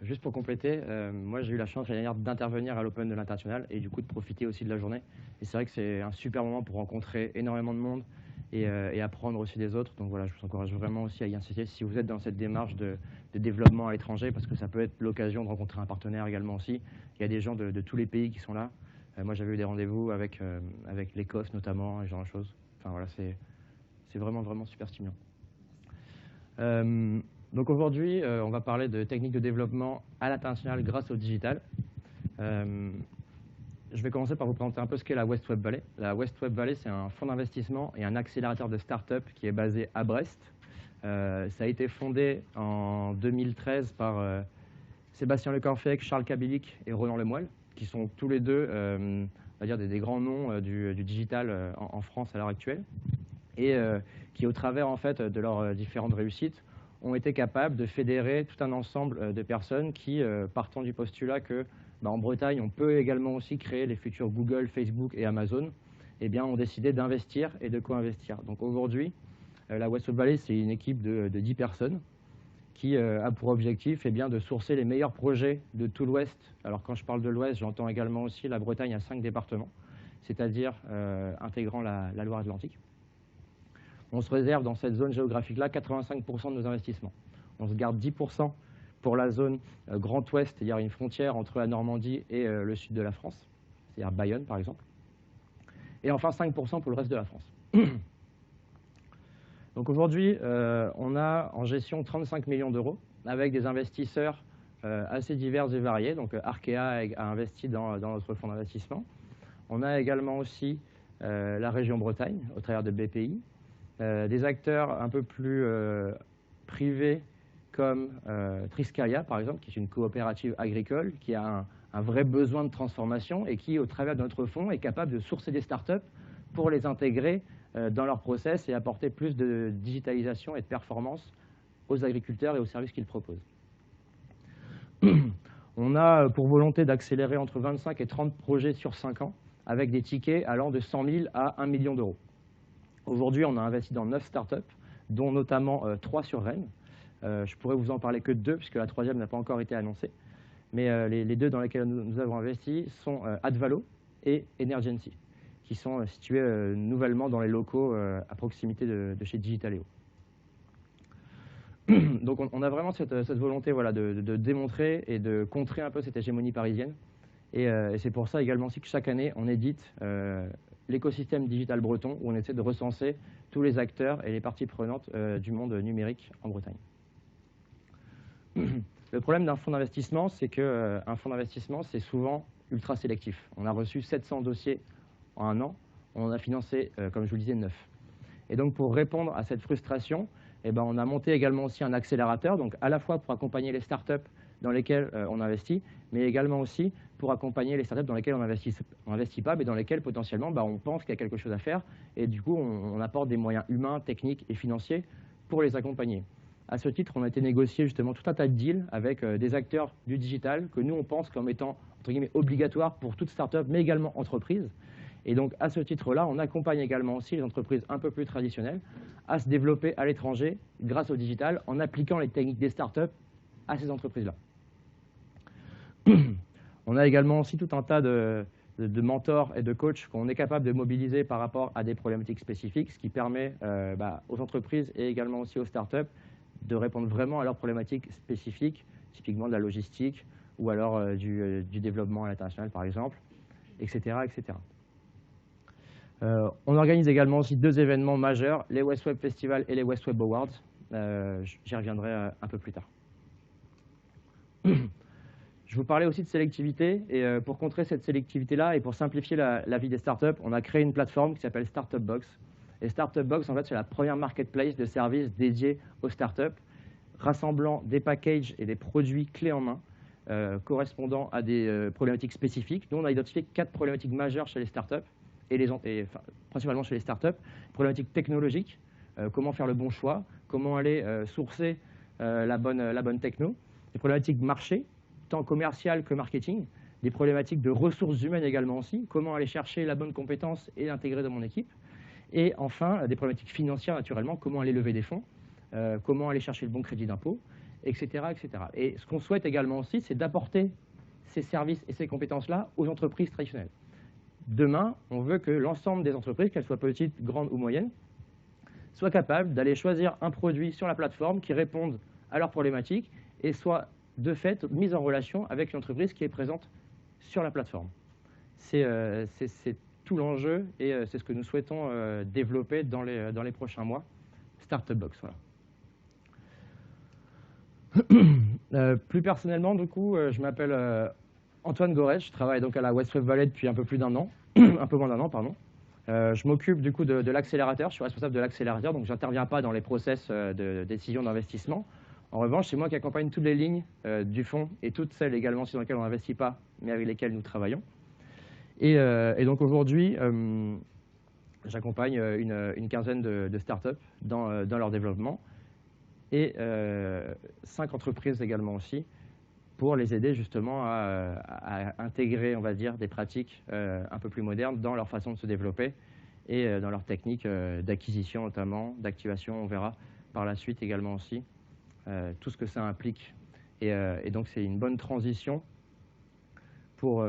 juste pour compléter, moi j'ai eu la chance l'année dernière d'intervenir à l'Open de l'International et du coup de profiter aussi de la journée. Et c'est vrai que c'est un super moment pour rencontrer énormément de monde et apprendre aussi des autres. Donc voilà, je vous encourage vraiment aussi à y insister si vous êtes dans cette démarche de développement à l'étranger, parce que ça peut être l'occasion de rencontrer un partenaire également aussi. Il y a des gens de tous les pays qui sont là. Moi j'avais eu des rendez-vous avec l'Écosse notamment, et ce genre de choses. Enfin voilà, c'est vraiment, vraiment super stimulant. Donc aujourd'hui, on va parler de techniques de développement à l'international grâce au digital. Je vais commencer par vous présenter un peu ce qu'est la West Web Valley. La West Web Valley, c'est un fonds d'investissement et un accélérateur de start-up qui est basé à Brest. Ça a été fondé en 2013 par Sébastien Lecorfec, Charles Kabilic et Roland Lemoyle, qui sont tous les deux on va dire des grands noms du digital en France à l'heure actuelle, et qui, au travers en fait, de leurs différentes réussites, ont été capables de fédérer tout un ensemble de personnes qui, partant du postulat que en Bretagne, on peut également aussi créer les futurs Google, Facebook et Amazon, eh bien, ont décidé d'investir et de co-investir. Donc aujourd'hui, la West Web Valley, c'est une équipe de 10 personnes qui a pour objectif de sourcer les meilleurs projets de tout l'Ouest. Alors quand je parle de l'Ouest, j'entends également aussi la Bretagne à 5 départements, c'est-à-dire intégrant la Loire-Atlantique. On se réserve dans cette zone géographique-là 85% de nos investissements. On se garde 10% pour la zone Grand Ouest, c'est-à-dire une frontière entre la Normandie et le sud de la France, c'est-à-dire Bayonne par exemple. Et enfin 5% pour le reste de la France. Donc aujourd'hui, on a en gestion 35 millions d'euros avec des investisseurs assez divers et variés. Donc Arkea a investi dans notre fonds d'investissement. On a également aussi la région Bretagne au travers de BPI. Des acteurs un peu plus privés comme Triskaria, par exemple, qui est une coopérative agricole, qui a un vrai besoin de transformation et qui, au travers de notre fonds, est capable de sourcer des startups pour les intégrer dans leur process et apporter plus de digitalisation et de performance aux agriculteurs et aux services qu'ils proposent. On a pour volonté d'accélérer entre 25 et 30 projets sur 5 ans, avec des tickets allant de 100 000 à 1 million d'euros. Aujourd'hui, on a investi dans 9 startups, dont notamment 3 sur Rennes. Je pourrais vous en parler que de 2, puisque la 3e n'a pas encore été annoncée. Mais les 2 dans lesquelles nous avons investi sont Advalo et Energency, qui sont situés nouvellement dans les locaux à proximité de chez Digitaléo. Donc on a vraiment cette volonté de démontrer et de contrer un peu cette hégémonie parisienne. Et c'est pour ça également aussi que chaque année, on édite l'écosystème digital breton, où on essaie de recenser tous les acteurs et les parties prenantes du monde numérique en Bretagne. Le problème d'un fonds d'investissement, c'est qu'un fonds d'investissement, c'est souvent ultra sélectif. On a reçu 700 dossiers en un an, on en a financé, comme je vous le disais, 9. Et donc pour répondre à cette frustration, on a monté également aussi un accélérateur, donc à la fois pour accompagner les startups dans lesquelles on investit, mais également aussi pour accompagner les startups dans lesquelles on n'investit pas, mais dans lesquelles potentiellement on pense qu'il y a quelque chose à faire, et du coup on apporte des moyens humains, techniques et financiers pour les accompagner. À ce titre, on a été négocier justement tout un tas de deals avec des acteurs du digital que nous on pense comme étant entre guillemets obligatoires pour toute startup, mais également entreprise. Et donc à ce titre-là, on accompagne également aussi les entreprises un peu plus traditionnelles à se développer à l'étranger grâce au digital en appliquant les techniques des startups à ces entreprises-là. On a également aussi tout un tas de mentors et de coachs qu'on est capable de mobiliser par rapport à des problématiques spécifiques, ce qui permet aux entreprises et également aussi aux startups de répondre vraiment à leurs problématiques spécifiques, typiquement de la logistique ou alors du développement à l'international par exemple, etc. etc. On organise également aussi 2 événements majeurs, les West Web Festival et les West Web Awards. J'y reviendrai un peu plus tard. Je vous parlais aussi de sélectivité, et pour contrer cette sélectivité-là et pour simplifier la vie des startups, on a créé une plateforme qui s'appelle Startup Box. Et Startup Box, en fait, c'est la première marketplace de services dédiés aux startups, rassemblant des packages et des produits clés en main correspondant à des problématiques spécifiques. Nous, on a identifié 4 problématiques majeures chez les startups, principalement chez les startups. Problématiques technologiques, comment faire le bon choix, comment aller sourcer la bonne techno. Des problématiques marché, tant commercial que marketing. Des problématiques de ressources humaines également aussi, comment aller chercher la bonne compétence et l'intégrer dans mon équipe. Et enfin, des problématiques financières naturellement, comment aller lever des fonds. comment aller chercher le bon crédit d'impôt, etc., etc. Et ce qu'on souhaite également aussi, c'est d'apporter ces services et ces compétences-là aux entreprises traditionnelles. Demain, on veut que l'ensemble des entreprises, qu'elles soient petites, grandes ou moyennes, soient capables d'aller choisir un produit sur la plateforme qui réponde à leurs problématiques et soit de fait mise en relation avec une entreprise qui est présente sur la plateforme. C'est tout l'enjeu et c'est ce que nous souhaitons développer dans les prochains mois. Startup Box, voilà. Plus personnellement, du coup, je m'appelle Antoine Goret, je travaille donc à la West Web Valley depuis un peu plus d'un an, un peu moins d'un an, pardon. Je m'occupe du coup de l'accélérateur, je suis responsable de l'accélérateur, donc je n'interviens pas dans les process de décision d'investissement. En revanche, c'est moi qui accompagne toutes les lignes du fonds et toutes celles également dans lesquelles on n'investit pas, mais avec lesquelles nous travaillons. Et donc aujourd'hui, j'accompagne une quinzaine de startups dans leur développement et 5 entreprises également aussi pour les aider justement à intégrer, on va dire, des pratiques un peu plus modernes dans leur façon de se développer et dans leur technique d'acquisition notamment, d'activation, on verra par la suite également aussi tout ce que ça implique. Et donc c'est une bonne transition pour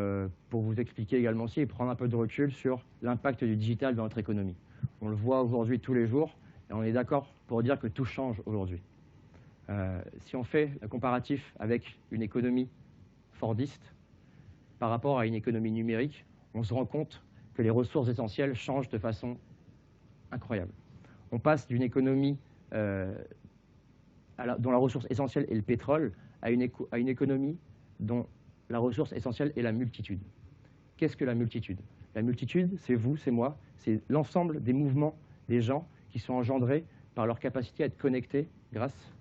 vous expliquer également aussi et prendre un peu de recul sur l'impact du digital dans notre économie. On le voit aujourd'hui tous les jours et on est d'accord pour dire que tout change aujourd'hui. Si on fait le comparatif avec une économie fordiste par rapport à une économie numérique, on se rend compte que les ressources essentielles changent de façon incroyable. On passe d'une économie dont la ressource essentielle est le pétrole à une économie dont la ressource essentielle est la multitude. Qu'est-ce que la multitude? La multitude, c'est vous, c'est moi, c'est l'ensemble des mouvements des gens qui sont engendrés par leur capacité à être connectés grâce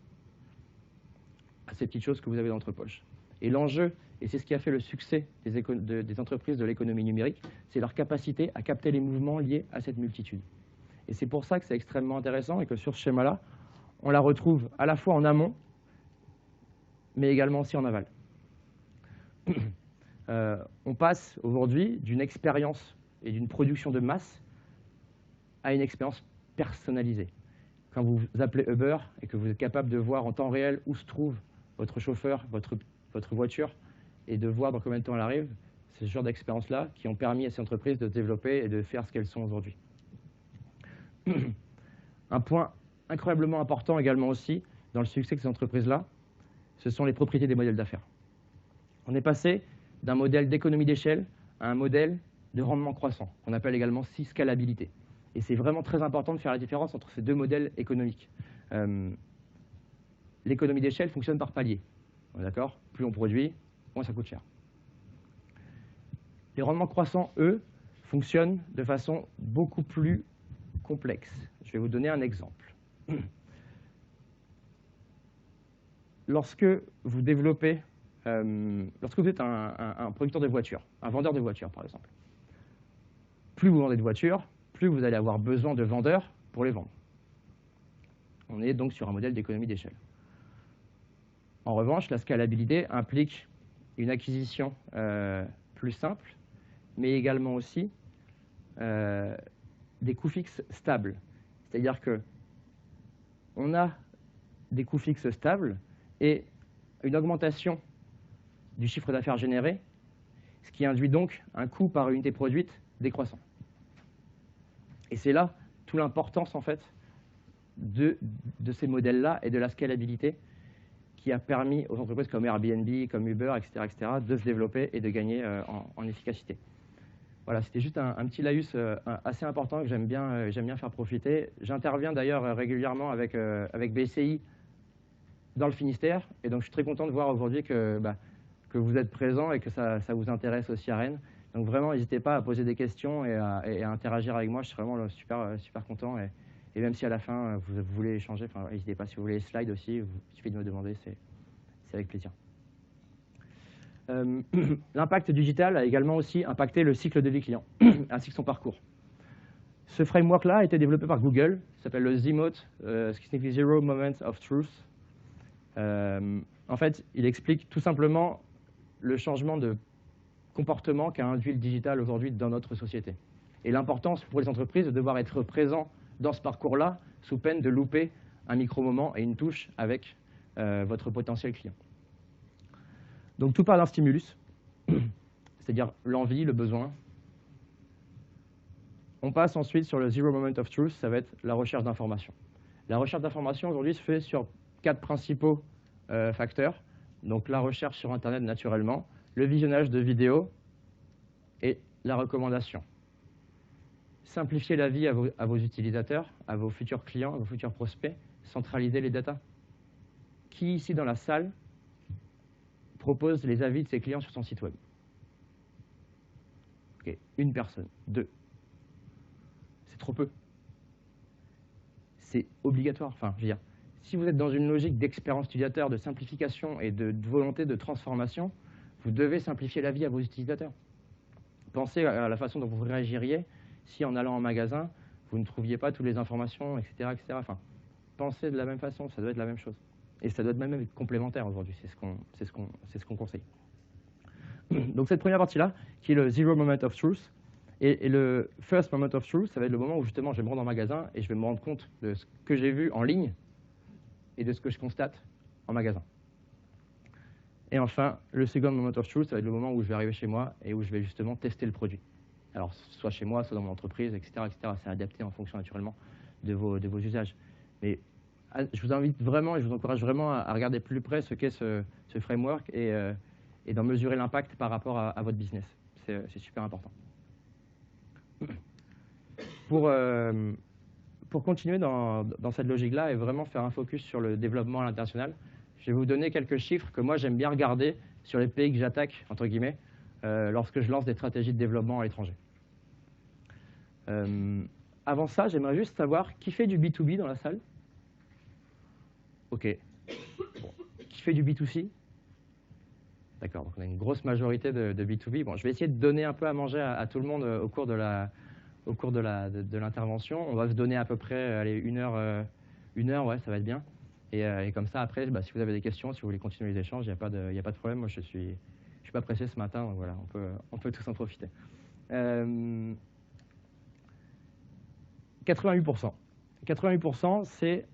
à ces petites choses que vous avez dans votre poche. Et l'enjeu, et c'est ce qui a fait le succès des entreprises de l'économie numérique, c'est leur capacité à capter les mouvements liés à cette multitude. Et c'est pour ça que c'est extrêmement intéressant et que sur ce schéma-là, on la retrouve à la fois en amont, mais également aussi en aval. On passe aujourd'hui d'une expérience et d'une production de masse à une expérience personnalisée. Quand vous appelez Uber et que vous êtes capable de voir en temps réel où se trouve votre chauffeur, votre voiture, et de voir dans combien de temps elle arrive, c'est ce genre d'expériences-là qui ont permis à ces entreprises de se développer et de faire ce qu'elles sont aujourd'hui. Un point incroyablement important également aussi dans le succès de ces entreprises-là, ce sont les propriétés des modèles d'affaires. On est passé d'un modèle d'économie d'échelle à un modèle de rendement croissant, qu'on appelle également scalabilité. Et c'est vraiment très important de faire la différence entre ces deux modèles économiques. L'économie d'échelle fonctionne par palier. D'accord? Plus on produit, moins ça coûte cher. Les rendements croissants, eux, fonctionnent de façon beaucoup plus complexe. Je vais vous donner un exemple. Lorsque vous développez, lorsque vous êtes un producteur de voitures, un vendeur de voitures par exemple, plus vous vendez de voitures, plus vous allez avoir besoin de vendeurs pour les vendre. On est donc sur un modèle d'économie d'échelle. En revanche, la scalabilité implique une acquisition plus simple, mais également aussi des coûts fixes stables. C'est-à-dire qu'on a des coûts fixes stables et une augmentation du chiffre d'affaires généré, ce qui induit donc un coût par unité produite décroissant. Et c'est là toute l'importance en fait de ces modèles-là et de la scalabilité qui a permis aux entreprises comme Airbnb, comme Uber, etc., de se développer et de gagner en efficacité. Voilà, c'était juste un petit laïus assez important que j'aime bien faire profiter. J'interviens d'ailleurs régulièrement avec BCI dans le Finistère, et donc je suis très content de voir aujourd'hui que vous êtes présents et que ça vous intéresse aussi à Rennes. Donc vraiment, n'hésitez pas à poser des questions et à interagir avec moi, je suis vraiment super content. Et même si à la fin, vous voulez échanger, n'hésitez pas, si vous voulez les slides aussi, il suffit de me demander, c'est avec plaisir. L'impact digital a également aussi impacté le cycle de vie client, ainsi que son parcours. Ce framework-là a été développé par Google, ça s'appelle le ZMOT, ce qui signifie Zero Moment of Truth. En fait, il explique tout simplement le changement de comportement qu'a induit le digital aujourd'hui dans notre société. Et l'importance pour les entreprises de devoir être présents dans ce parcours-là, sous peine de louper un micro-moment et une touche avec votre potentiel client. Donc tout part d'un stimulus, c'est-à-dire l'envie, le besoin. On passe ensuite sur le Zero Moment of Truth, ça va être la recherche d'informations. La recherche d'informations aujourd'hui se fait sur 4 principaux facteurs. Donc la recherche sur Internet naturellement, le visionnage de vidéos et la recommandation. Simplifier la vie à vos utilisateurs, à vos futurs clients, à vos futurs prospects, centraliser les datas. Qui ici dans la salle propose les avis de ses clients sur son site web? Ok, une personne, 2. C'est trop peu. C'est obligatoire. Enfin, je veux dire, si vous êtes dans une logique d'expérience utilisateur, de simplification et de volonté de transformation, vous devez simplifier la vie à vos utilisateurs. Pensez à la façon dont vous réagiriez si en allant en magasin, vous ne trouviez pas toutes les informations, etc. etc. Enfin, pensez de la même façon, ça doit être la même chose. Et ça doit être même être complémentaire aujourd'hui, c'est ce qu'on conseille. Donc cette première partie-là, qui est le Zero Moment of Truth, et le First Moment of Truth, ça va être le moment où justement je vais me rendre en magasin et je vais me rendre compte de ce que j'ai vu en ligne et de ce que je constate en magasin. Et enfin, le Second Moment of Truth, ça va être le moment où je vais arriver chez moi et où je vais justement tester le produit. Alors, soit chez moi, soit dans mon entreprise, etc. etc. C'est adapté en fonction naturellement de vos usages. Mais je vous invite vraiment et je vous encourage vraiment à regarder plus près ce qu'est ce framework et d'en mesurer l'impact par rapport à votre business. C'est super important. Pour continuer dans cette logique-là et vraiment faire un focus sur le développement à l'international, je vais vous donner quelques chiffres que moi j'aime bien regarder sur les pays que j'attaque, entre guillemets, lorsque je lance des stratégies de développement à l'étranger. Avant ça, j'aimerais juste savoir qui fait du B2B dans la salle? OK. Bon. Qui fait du B2C? D'accord, donc on a une grosse majorité de B2B. Bon, je vais essayer de donner un peu à manger à tout le monde au cours de l'intervention. On va se donner à peu près allez, une heure, ouais, ça va être bien. Et comme ça, après, bah, si vous avez des questions, si vous voulez continuer les échanges, il n'y a pas de problème. Moi, je suis pas pressé ce matin, donc voilà, on peut tous en profiter. 88%. 88%, c'est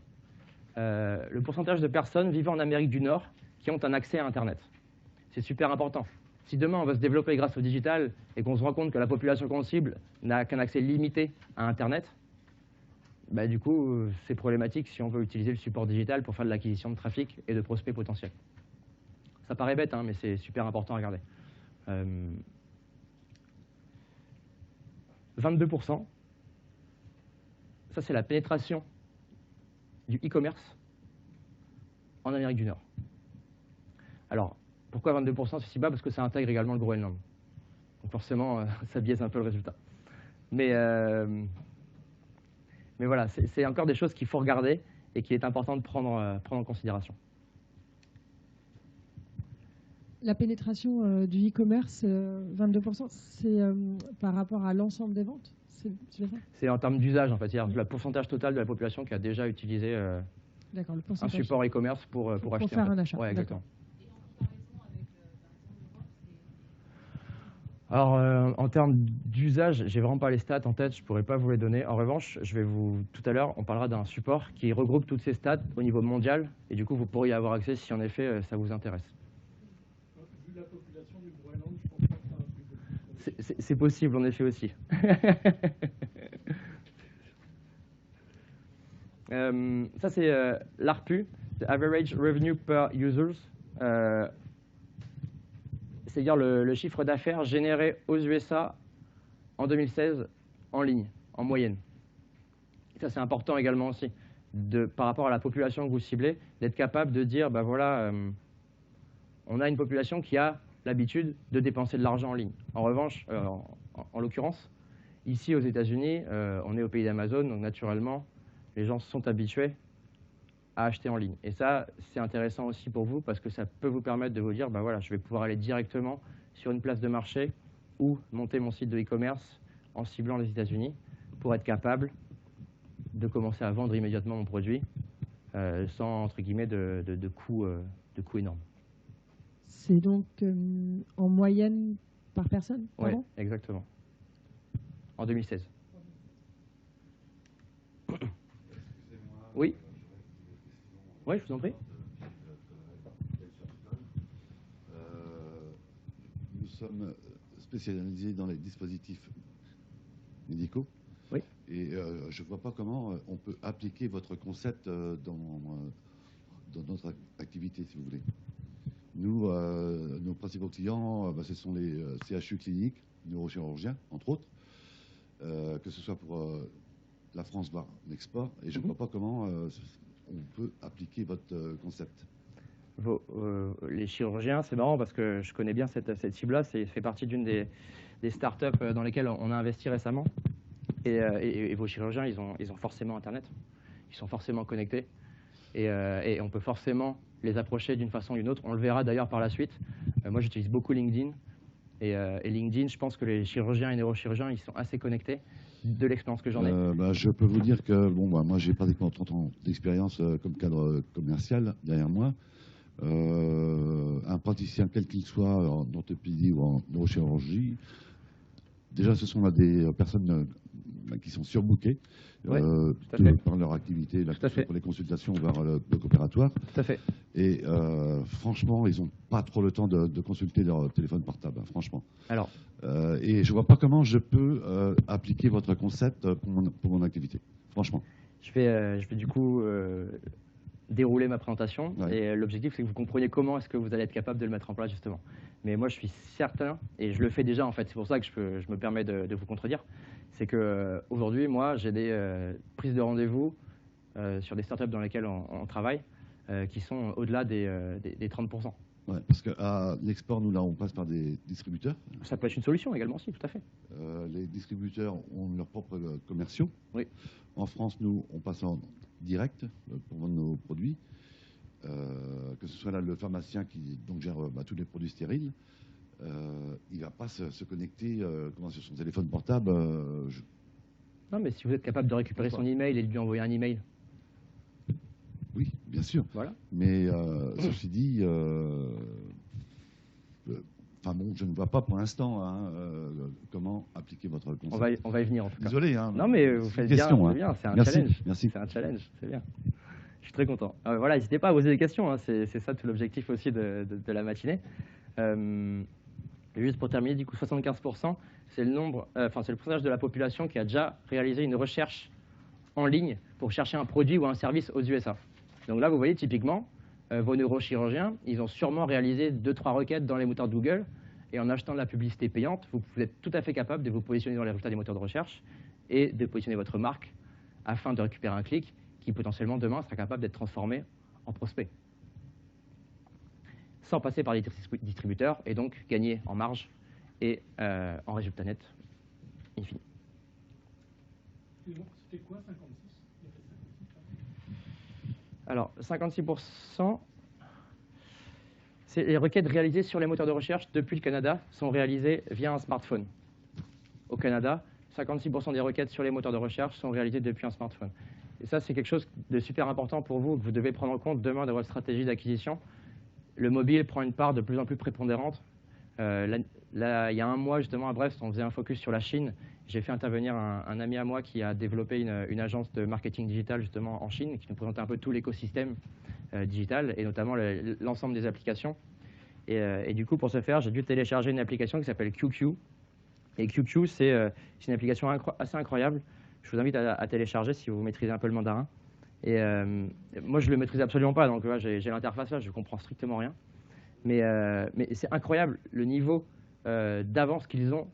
le pourcentage de personnes vivant en Amérique du Nord qui ont un accès à Internet. C'est super important. Si demain, on va se développer grâce au digital et qu'on se rend compte que la population qu'on cible n'a qu'un accès limité à Internet, bah, du coup, c'est problématique si on veut utiliser le support digital pour faire de l'acquisition de trafic et de prospects potentiels. Ça paraît bête, hein, mais c'est super important à regarder. 22%, ça c'est la pénétration du e-commerce en Amérique du Nord. Alors, pourquoi 22% c'est si bas? Parce que ça intègre également le Groenland. Donc forcément, ça biaise un peu le résultat. Mais voilà, c'est encore des choses qu'il faut regarder et qu'il est important de prendre en considération. La pénétration du e-commerce, 22%, c'est par rapport à l'ensemble des ventes? C'est en termes d'usage, en fait. C'est-à-dire le pourcentage total de la population qui a déjà utilisé un support e-commerce pour acheter. Pour faire un achat. Ouais, exactement. Alors, en termes d'usage, j'ai vraiment pas les stats en tête, je pourrais pas vous les donner. En revanche, tout à l'heure, on parlera d'un support qui regroupe toutes ces stats au niveau mondial, et du coup, vous pourriez avoir accès si en effet ça vous intéresse. Vu la population du Groenland, je pense pas que c'est un truc de... C'est possible, en effet aussi. Ça, c'est l'ARPU, Average Revenue Per Users. C'est-à-dire le chiffre d'affaires généré aux USA en 2016 en ligne, en moyenne. Ça, c'est important également aussi, par rapport à la population que vous ciblez, d'être capable de dire, ben voilà, on a une population qui a l'habitude de dépenser de l'argent en ligne. En revanche, en l'occurrence, ici aux États-Unis, on est au pays d'Amazon, donc naturellement, les gens sont habitués à acheter en ligne. Et ça, c'est intéressant aussi pour vous parce que ça peut vous permettre de vous dire, ben voilà, je vais pouvoir aller directement sur une place de marché ou monter mon site de e-commerce en ciblant les États-Unis pour être capable de commencer à vendre immédiatement mon produit sans, entre guillemets, de coûts énormes. C'est donc en moyenne par personne? Oui, exactement. En 2016. Oui. Oui, je vous en prie. Nous sommes spécialisés dans les dispositifs médicaux. Oui. Et je ne vois pas comment on peut appliquer votre concept dans notre activité, si vous voulez. Nous, nos principaux clients, ce sont les CHU cliniques, neurochirurgiens, entre autres, que ce soit pour la France, voire l'export. Et je ne vois pas comment on peut appliquer votre concept. Les chirurgiens, c'est marrant parce que je connais bien cette cible-là. Ça fait partie d'une des startups dans lesquelles on a investi récemment. Et vos chirurgiens, ils ont forcément Internet. Ils sont forcément connectés. Et on peut forcément les approcher d'une façon ou d'une autre. On le verra d'ailleurs par la suite. Moi, j'utilise beaucoup LinkedIn. Et LinkedIn, je pense que les chirurgiens et neurochirurgiens, ils sont assez connectés de l'expérience que j'en ai. Je peux vous dire que moi, j'ai pratiquement 30 ans d'expérience comme cadre commercial derrière moi. Un praticien, quel qu'il soit, en orthopédie ou en neurochirurgie, déjà, ce sont là des personnes qui sont surbookées par leur activité, pour les consultations vers le bloc opératoire. Tout à fait. Et franchement, ils n'ont pas trop le temps de consulter leur téléphone portable, hein, franchement. Alors, et je ne vois pas comment je peux appliquer votre concept pour mon activité, franchement. Je vais du coup dérouler ma présentation. Ouais. Et l'objectif, c'est que vous compreniez comment est-ce que vous allez être capable de le mettre en place, justement. Mais moi, je suis certain, et je le fais déjà, en fait, c'est pour ça que je me permets de vous contredire, c'est qu'aujourd'hui, moi, j'ai des prises de rendez-vous sur des startups dans lesquelles on travaille qui sont au-delà des 30%. Ouais, parce qu'à l'export, nous, là, on passe par des distributeurs. Ça peut être une solution également, si, tout à fait. Les distributeurs ont leurs propres commerciaux. Oui. En France, nous, on passe en direct pour vendre nos produits. Que ce soit là le pharmacien qui donc gère tous les produits stériles, il ne va pas se connecter sur son téléphone portable. Non, mais si vous êtes capable de récupérer son email et de lui envoyer un email. Oui, bien sûr. Voilà. Mais ceci dit, je ne vois pas pour l'instant comment appliquer votre concept. On va y venir en tout cas. Désolé. Hein, non, mais vous faites bien, c'est bien. C'est un challenge. Merci. C'est un challenge, c'est bien. Je suis très content. Voilà, n'hésitez pas à poser des questions. Hein. C'est ça tout l'objectif aussi de la matinée. Juste pour terminer, du coup, 75%, c'est le pourcentage de la population qui a déjà réalisé une recherche en ligne pour chercher un produit ou un service aux USA. Donc là, vous voyez, typiquement, vos neurochirurgiens, ils ont sûrement réalisé 2-3 requêtes dans les moteurs de Google. Et en achetant de la publicité payante, vous êtes tout à fait capable de vous positionner dans les résultats des moteurs de recherche et de positionner votre marque afin de récupérer un clic qui potentiellement demain sera capable d'être transformé en prospect. Sans passer par les distributeurs et donc gagner en marge et en résultat net infini. C'était quoi 56 ? Alors, 56%, c'est les requêtes réalisées sur les moteurs de recherche depuis le Canada sont réalisées via un smartphone. Au Canada, 56% des requêtes sur les moteurs de recherche sont réalisées depuis un smartphone. Et ça, c'est quelque chose de super important pour vous, que vous devez prendre en compte demain dans votre stratégie d'acquisition. Le mobile prend une part de plus en plus prépondérante. Il y a un mois, justement, à Brest, on faisait un focus sur la Chine. J'ai fait intervenir un ami à moi qui a développé une agence de marketing digital, justement, en Chine, qui nous présentait un peu tout l'écosystème digital, et notamment l'ensemble des applications. Et du coup, pour ce faire, j'ai dû télécharger une application qui s'appelle QQ. Et QQ, c'est une application assez incroyable. Je vous invite à télécharger si vous maîtrisez un peu le mandarin. Et moi, je ne le maîtrise absolument pas, donc j'ai l'interface là, je ne comprends strictement rien. Mais c'est incroyable le niveau d'avance qu'ils ont,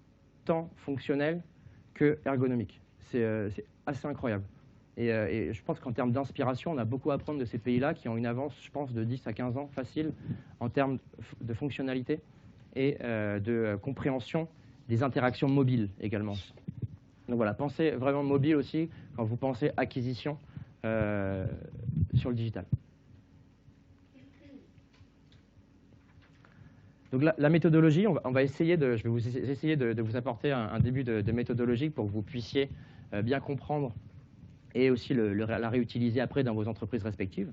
tant fonctionnel que ergonomique. C'est assez incroyable. Et je pense qu'en termes d'inspiration, on a beaucoup à apprendre de ces pays-là qui ont une avance, je pense, de 10 à 15 ans facile en termes de fonctionnalité et de compréhension des interactions mobiles également. Donc voilà, pensez vraiment mobile aussi quand vous pensez acquisition sur le digital. Donc la méthodologie, je vais essayer de vous apporter un début de méthodologie pour que vous puissiez bien comprendre et aussi la réutiliser après dans vos entreprises respectives.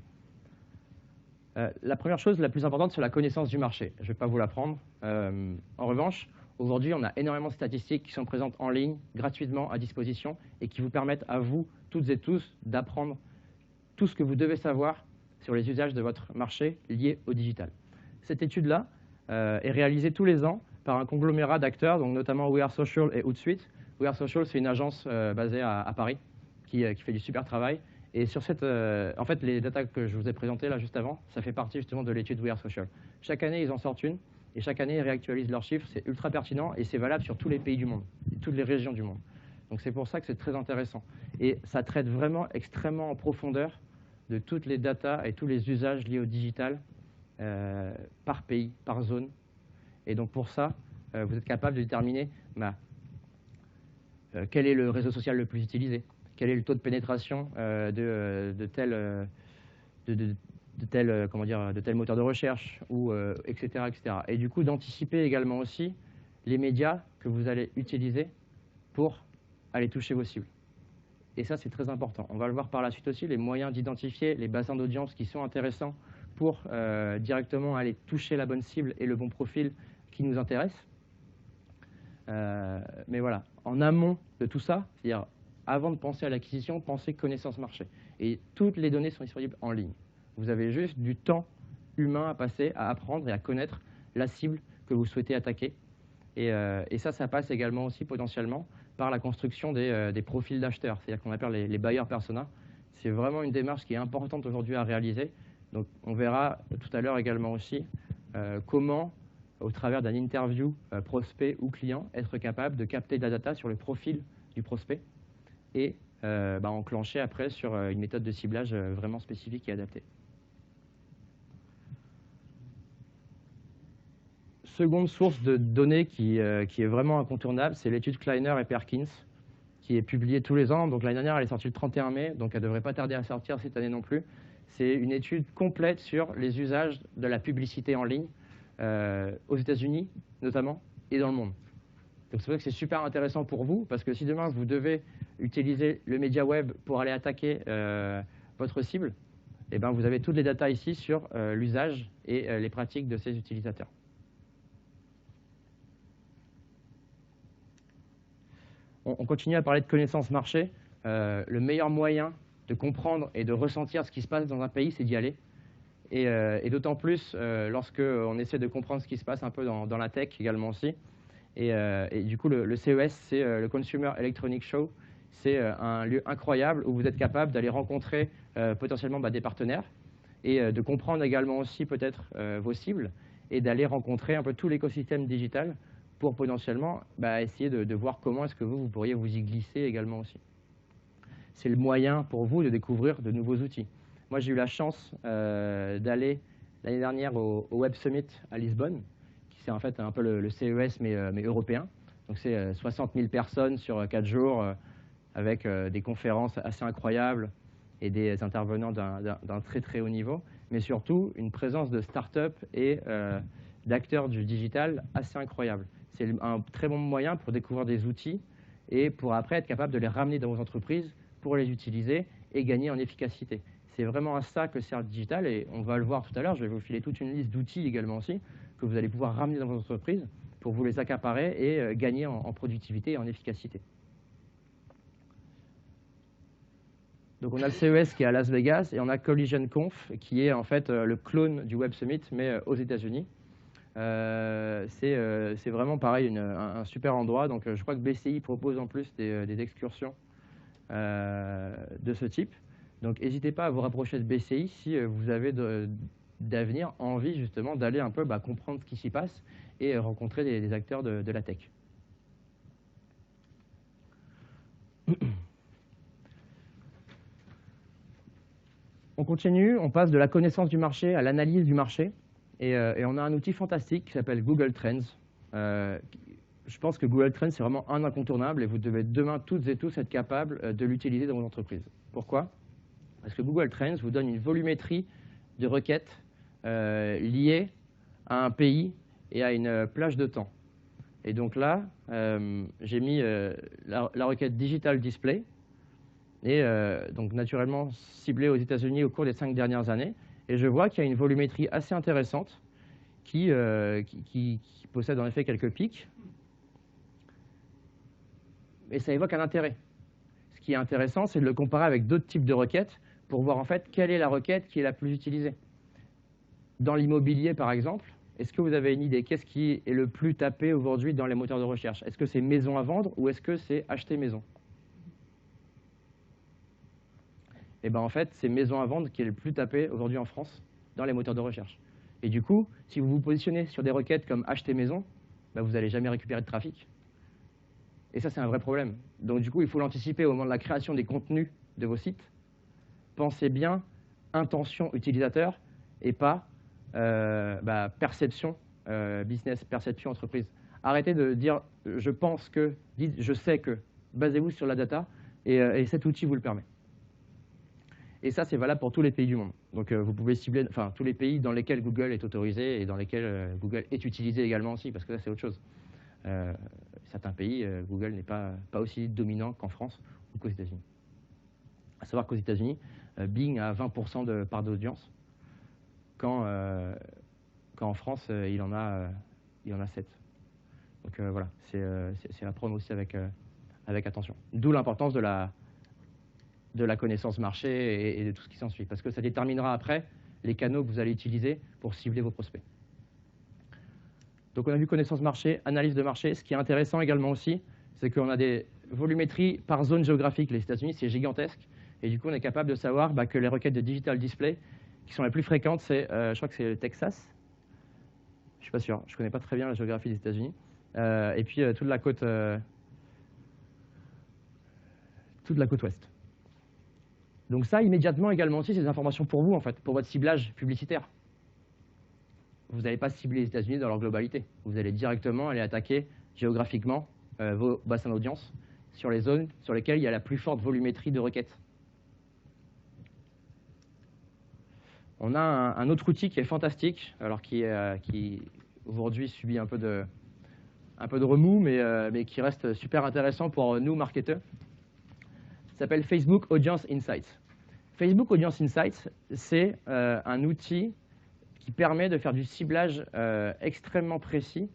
La première chose, la plus importante, c'est la connaissance du marché. Je ne vais pas vous l'apprendre. En revanche, aujourd'hui, on a énormément de statistiques qui sont présentes en ligne, gratuitement, à disposition, et qui vous permettent à vous, toutes et tous, d'apprendre tout ce que vous devez savoir sur les usages de votre marché liés au digital. Cette étude-là est réalisée tous les ans par un conglomérat d'acteurs, donc notamment We Are Social et Hootsuite. We Are Social, c'est une agence basée à Paris qui fait du super travail. Et sur cette, en fait, les datas que je vous ai présentées là juste avant, ça fait partie justement de l'étude We Are Social. Chaque année, ils en sortent une, et chaque année, ils réactualisent leurs chiffres. C'est ultra pertinent, et c'est valable sur tous les pays du monde, toutes les régions du monde. Donc c'est pour ça que c'est très intéressant. Et ça traite vraiment extrêmement en profondeur de toutes les datas et tous les usages liés au digital par pays, par zone. Et donc pour ça, vous êtes capable de déterminer quel est le réseau social le plus utilisé, quel est le taux de pénétration de tel moteur de recherche, ou, etc., etc. Et du coup, d'anticiper également aussi les médias que vous allez utiliser pour aller toucher vos cibles. Et ça, c'est très important. On va le voir par la suite aussi, les moyens d'identifier les bassins d'audience qui sont intéressants pour directement aller toucher la bonne cible et le bon profil qui nous intéresse. Mais voilà, en amont de tout ça, c'est-à-dire avant de penser à l'acquisition, pensez connaissance marché. Et toutes les données sont disponibles en ligne. Vous avez juste du temps humain à passer, à apprendre et à connaître la cible que vous souhaitez attaquer. Et ça passe également aussi potentiellement par la construction des profils d'acheteurs, c'est-à-dire qu'on appelle les buyers persona. C'est vraiment une démarche qui est importante aujourd'hui à réaliser. Donc on verra tout à l'heure également aussi comment, au travers d'un interview prospect ou client, être capable de capter de la data sur le profil du prospect et enclencher après sur une méthode de ciblage vraiment spécifique et adaptée. Seconde source de données qui est vraiment incontournable, c'est l'étude Kleiner et Perkins, qui est publiée tous les ans. Donc l'année dernière, elle est sortie le 31 mai, donc elle ne devrait pas tarder à sortir cette année non plus. C'est une étude complète sur les usages de la publicité en ligne, aux États-Unis notamment, et dans le monde. Donc c'est vrai que c'est super intéressant pour vous, parce que si demain vous devez utiliser le média web pour aller attaquer votre cible, eh ben, vous avez toutes les datas ici sur l'usage et les pratiques de ces utilisateurs. On continue à parler de connaissance marché. Le meilleur moyen de comprendre et de ressentir ce qui se passe dans un pays, c'est d'y aller. Et d'autant plus lorsqu'on essaie de comprendre ce qui se passe un peu dans la tech également aussi. Et du coup, le CES, c'est le Consumer Electronics Show. C'est un lieu incroyable où vous êtes capable d'aller rencontrer potentiellement des partenaires et de comprendre également aussi peut-être vos cibles et d'aller rencontrer un peu tout l'écosystème digital pour potentiellement essayer de voir comment est-ce que vous pourriez vous y glisser également aussi. C'est le moyen pour vous de découvrir de nouveaux outils. Moi, j'ai eu la chance d'aller l'année dernière au Web Summit à Lisbonne, qui c'est en fait un peu le CES mais européen. Donc c'est 60 000 personnes sur 4 jours avec des conférences assez incroyables et des intervenants d'un très très haut niveau, mais surtout une présence de start-up et d'acteurs du digital assez incroyable. C'est un très bon moyen pour découvrir des outils et pour après être capable de les ramener dans vos entreprises pour les utiliser et gagner en efficacité. C'est vraiment à ça que sert le digital et on va le voir tout à l'heure. Je vais vous filer toute une liste d'outils également aussi que vous allez pouvoir ramener dans vos entreprises pour vous les accaparer et gagner en productivité et en efficacité. Donc on a le CES qui est à Las Vegas et on a Collision Conf qui est en fait le clone du Web Summit mais aux États-Unis. C'est vraiment pareil, un super endroit. Donc je crois que BCI propose en plus des excursions de ce type. Donc n'hésitez pas à vous rapprocher de BCI si vous avez d'avenir envie justement d'aller un peu comprendre ce qui s'y passe et rencontrer des acteurs de la tech. On continue, on passe de la connaissance du marché à l'analyse du marché. Et on a un outil fantastique qui s'appelle Google Trends. Je pense que Google Trends, c'est vraiment un incontournable et vous devez demain toutes et tous être capables de l'utiliser dans vos entreprises. Pourquoi? Parce que Google Trends vous donne une volumétrie de requêtes liées à un pays et à une plage de temps. Et donc là, j'ai mis la requête Digital Display, et donc naturellement ciblée aux États-Unis au cours des 5 dernières années. Et je vois qu'il y a une volumétrie assez intéressante qui possède en effet quelques pics. Et ça évoque un intérêt. Ce qui est intéressant, c'est de le comparer avec d'autres types de requêtes pour voir en fait quelle est la requête qui est la plus utilisée. Dans l'immobilier, par exemple, est-ce que vous avez une idée? Qu'est-ce qui est le plus tapé aujourd'hui dans les moteurs de recherche? Est-ce que c'est maison à vendre ou est-ce que c'est acheter maison? Et bien en fait, c'est maison à vendre qui est le plus tapé aujourd'hui en France dans les moteurs de recherche. Et du coup, si vous vous positionnez sur des requêtes comme acheter maison, ben, vous n'allez jamais récupérer de trafic. Et ça, c'est un vrai problème. Donc du coup, il faut l'anticiper au moment de la création des contenus de vos sites. Pensez bien intention utilisateur et pas perception business, perception entreprise. Arrêtez de dire je pense que, dites je sais que. Basez-vous sur la data et cet outil vous le permet. Et ça, c'est valable pour tous les pays du monde. Donc vous pouvez cibler, enfin tous les pays dans lesquels Google est autorisé et dans lesquels Google est utilisé également aussi, parce que là, c'est autre chose. Certains pays, Google n'est pas aussi dominant qu'en France ou qu'aux États-Unis. À savoir qu'aux États-Unis, Bing a 20% de part d'audience, quand en France, il en a 7. Donc voilà, c'est à prendre aussi avec attention. D'où l'importance de la connaissance marché et de tout ce qui s'ensuit, parce que ça déterminera après les canaux que vous allez utiliser pour cibler vos prospects. Donc on a vu connaissance marché, analyse de marché. Ce qui est intéressant également aussi, c'est qu'on a des volumétries par zone géographique. Les États-Unis, c'est gigantesque. Et du coup, on est capable de savoir que les requêtes de digital display qui sont les plus fréquentes, c'est, je crois que c'est le Texas. Je ne suis pas sûr, je ne connais pas très bien la géographie des États-Unis. Et puis toute la côte ouest. Donc ça, immédiatement également aussi, c'est des informations pour vous, en fait, pour votre ciblage publicitaire. Vous n'allez pas cibler les États-Unis dans leur globalité. Vous allez directement aller attaquer géographiquement vos bassins d'audience sur les zones sur lesquelles il y a la plus forte volumétrie de requêtes. On a un autre outil qui est fantastique, alors qui aujourd'hui subit un peu de remous, mais qui reste super intéressant pour nous, marketeurs. Ça s'appelle Facebook Audience Insights. Facebook Audience Insights, c'est un outil qui permet de faire du ciblage extrêmement précis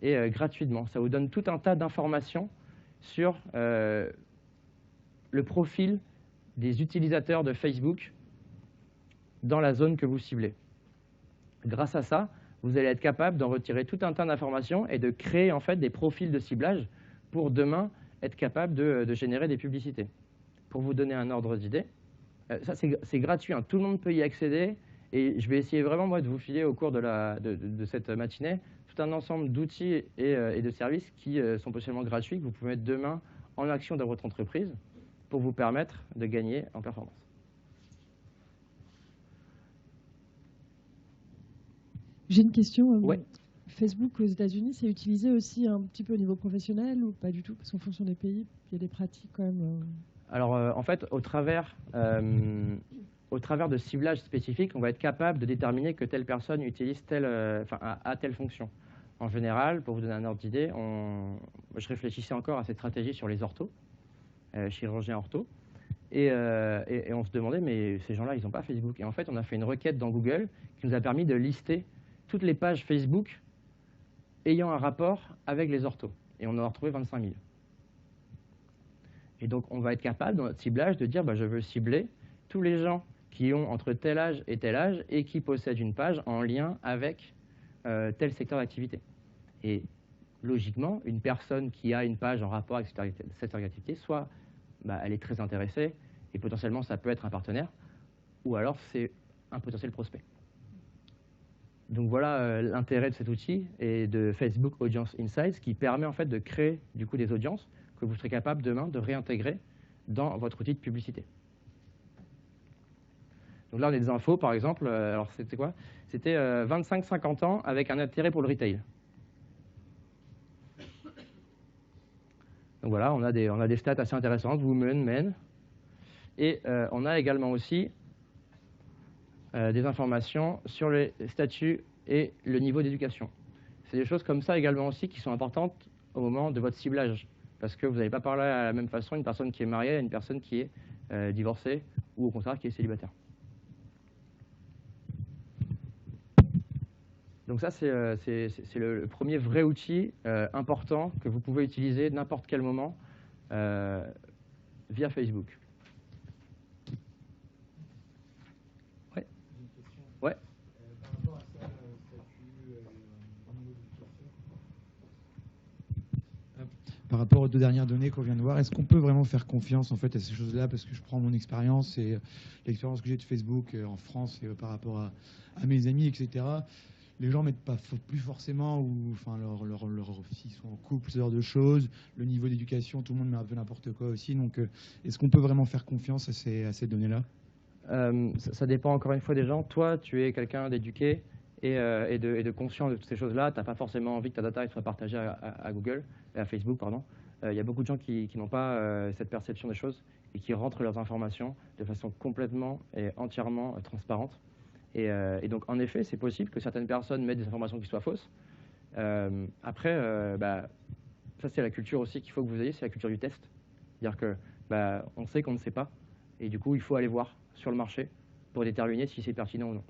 et gratuitement. Ça vous donne tout un tas d'informations sur le profil des utilisateurs de Facebook dans la zone que vous ciblez. Grâce à ça, vous allez être capable d'en retirer tout un tas d'informations et de créer en fait des profils de ciblage pour demain être capable de générer des publicités. Pour vous donner un ordre d'idée, ça c'est gratuit, hein, tout le monde peut y accéder et je vais essayer vraiment moi de vous filer au cours de cette matinée tout un ensemble d'outils et de services qui sont potentiellement gratuits que vous pouvez mettre demain en action dans votre entreprise pour vous permettre de gagner en performance. J'ai une question. Ouais. Facebook aux États-Unis, c'est utilisé aussi un petit peu au niveau professionnel ou pas du tout? Parce qu'en fonction des pays, il y a des pratiques quand même. Alors, en fait, au travers de ciblage spécifiques, on va être capable de déterminer que telle personne utilise a telle fonction. En général, pour vous donner un ordre d'idée, je réfléchissais encore à cette stratégie sur les orthos, chirurgiens orthos, et on se demandait, mais ces gens-là, ils n'ont pas Facebook. Et en fait, on a fait une requête dans Google qui nous a permis de lister toutes les pages Facebook ayant un rapport avec les orthos. Et on en a retrouvé 25 000. Et donc, on va être capable, dans notre ciblage, de dire je veux cibler tous les gens qui ont entre tel âge et qui possèdent une page en lien avec tel secteur d'activité. Et logiquement, une personne qui a une page en rapport avec cette secteur d'activité, soit elle est très intéressée, et potentiellement, ça peut être un partenaire, ou alors c'est un potentiel prospect. Donc voilà l'intérêt de cet outil et de Facebook Audience Insights qui permet en fait de créer du coup des audiences que vous serez capable demain de réintégrer dans votre outil de publicité. Donc là, on a des infos, par exemple. Alors, c'était quoi? C'était 25-50 ans avec un intérêt pour le retail. Donc voilà, on a des stats assez intéressantes, women, men. Et on a également aussi des informations sur les statuts et le niveau d'éducation. C'est des choses comme ça également aussi qui sont importantes au moment de votre ciblage. Parce que vous n'allez pas parler à la même façon une personne qui est mariée à une personne qui est divorcée ou au contraire qui est célibataire. Donc ça, c'est le premier vrai outil important que vous pouvez utiliser n'importe quel moment via Facebook. par rapport aux 2 dernières données qu'on vient de voir, est-ce qu'on peut vraiment faire confiance en fait à ces choses-là? Parce que je prends mon expérience et l'expérience que j'ai de Facebook en France et par rapport à mes amis, etc. Les gens mettent pas plus forcément, ou enfin s'ils sont en couple, ce genre de choses. Le niveau d'éducation, tout le monde met un peu n'importe quoi aussi. Donc, est-ce qu'on peut vraiment faire confiance à ces données-là? Ça dépend encore une fois des gens. Toi, tu es quelqu'un d'éduqué et de conscient de toutes ces choses-là. Tu n'as pas forcément envie que ta data soit partagée à Google, à Facebook, pardon. Il y a beaucoup de gens qui n'ont pas cette perception des choses et qui rentrent leurs informations de façon complètement et entièrement transparente. Et donc, en effet, c'est possible que certaines personnes mettent des informations qui soient fausses. Après, ça, c'est la culture aussi qu'il faut que vous ayez, c'est la culture du test. C'est-à-dire que on sait qu'on ne sait pas, et du coup, il faut aller voir sur le marché pour déterminer si c'est pertinent ou non.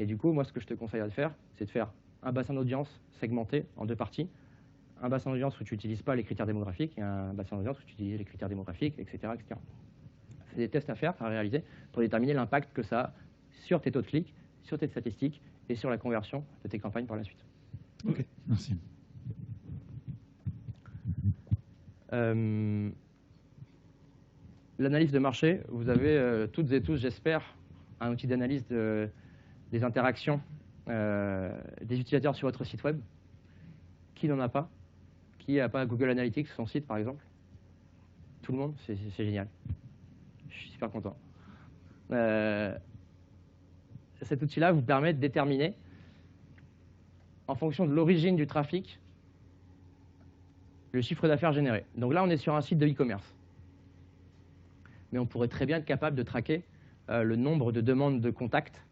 Et du coup, moi, ce que je te conseille de faire, c'est de faire un bassin d'audience segmenté en 2 parties. Un bassin d'audience où tu n'utilises pas les critères démographiques et un bassin d'audience où tu utilises les critères démographiques, etc. etc. C'est des tests à faire, à réaliser, pour déterminer l'impact que ça a sur tes taux de clics, sur tes statistiques et sur la conversion de tes campagnes par la suite. Ok, merci. L'analyse de marché, vous avez toutes et tous, j'espère, un outil d'analyse des interactions des utilisateurs sur votre site web. Qui n'en a pas? Qui n'a pas Google Analytics sur son site, par exemple? Tout le monde? C'est génial. Je suis super content. Cet outil-là vous permet de déterminer, en fonction de l'origine du trafic, le chiffre d'affaires généré. Donc là, on est sur un site de e-commerce. Mais on pourrait très bien être capable de traquer le nombre de demandes de contact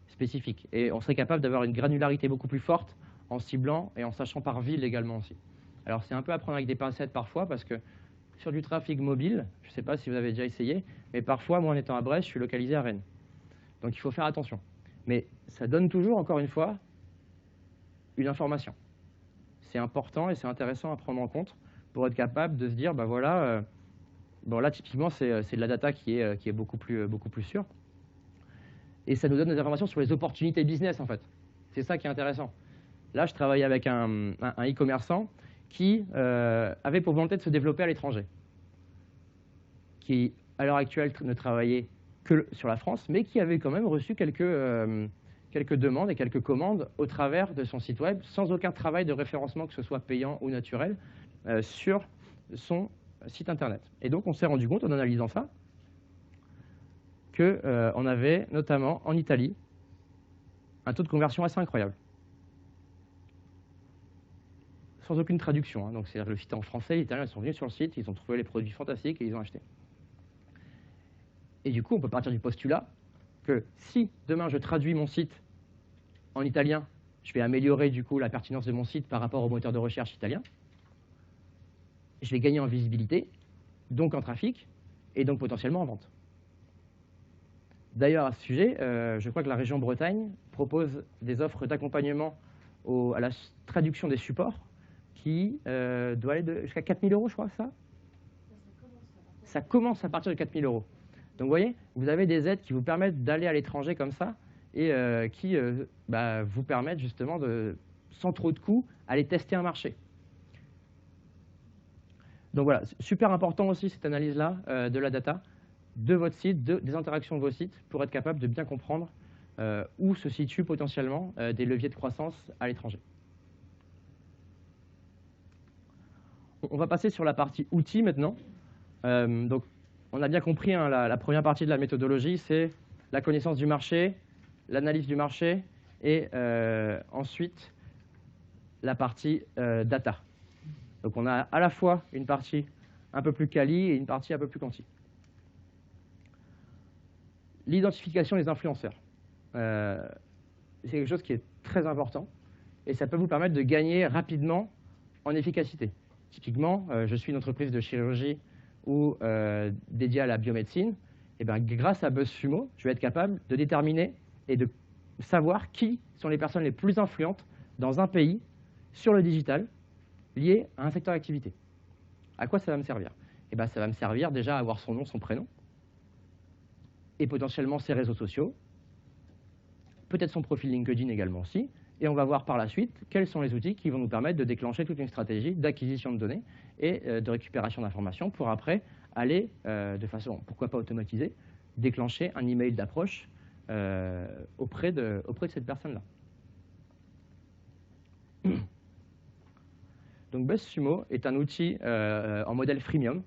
spécifiques. Et on serait capable d'avoir une granularité beaucoup plus forte en ciblant et en sachant par ville également aussi. Alors c'est un peu à prendre avec des pincettes parfois, parce que sur du trafic mobile, je ne sais pas si vous avez déjà essayé, mais parfois, moi en étant à Brest, je suis localisé à Rennes. Donc il faut faire attention. Mais ça donne toujours, encore une fois, une information. C'est important et c'est intéressant à prendre en compte pour être capable de se dire, bah voilà, bon là typiquement c'est de la data qui est beaucoup plus sûre. Et ça nous donne des informations sur les opportunités business en fait. C'est ça qui est intéressant. Là, je travaillais avec un e-commerçant qui avait pour volonté de se développer à l'étranger, qui à l'heure actuelle ne travaillait que sur la France, mais qui avait quand même reçu quelques demandes et quelques commandes au travers de son site web, sans aucun travail de référencement, que ce soit payant ou naturel, sur son site internet. Et donc, on s'est rendu compte, en analysant ça, qu'on avait notamment en Italie un taux de conversion assez incroyable. Sans aucune traduction. Hein. Donc, c'est-à-dire que le site est en français, les Italiens ils sont venus sur le site, ils ont trouvé les produits fantastiques et ils ont acheté. Et du coup, on peut partir du postulat que si demain je traduis mon site en italien, je vais améliorer du coup la pertinence de mon site par rapport au moteur de recherche italien. Je vais gagner en visibilité, donc en trafic, et donc potentiellement en vente. D'ailleurs, à ce sujet, je crois que la région Bretagne propose des offres d'accompagnement à la traduction des supports qui doit aller jusqu'à 4 000 €, je crois, ça. Ça commence à partir de 4 000 €. Donc, vous voyez, vous avez des aides qui vous permettent d'aller à l'étranger comme ça et qui vous permettent justement, sans trop de coûts, aller tester un marché. Donc voilà, super important aussi cette analyse-là de la data, de votre site, des interactions de vos sites, pour être capable de bien comprendre où se situent potentiellement des leviers de croissance à l'étranger. On va passer sur la partie outils maintenant. Donc, on a bien compris, hein, la première partie de la méthodologie, c'est la connaissance du marché, l'analyse du marché et ensuite la partie data. Donc, on a à la fois une partie un peu plus quali et une partie un peu plus quanti. L'identification des influenceurs. C'est quelque chose qui est très important et ça peut vous permettre de gagner rapidement en efficacité. Typiquement, je suis une entreprise de chirurgie ou dédiée à la biomédecine. Et bien, grâce à BuzzSumo, je vais être capable de déterminer et de savoir qui sont les personnes les plus influentes dans un pays sur le digital lié à un secteur d'activité. À quoi ça va me servir? Et bien, ça va me servir déjà à avoir son nom, son prénom, et potentiellement ses réseaux sociaux, peut-être son profil LinkedIn également aussi, Et on va voir par la suite quels sont les outils qui vont nous permettre de déclencher toute une stratégie d'acquisition de données et de récupération d'informations pour après aller, de façon, pourquoi pas automatisée, déclencher un email d'approche auprès de cette personne-là. Donc BuzzSumo est un outil en modèle freemium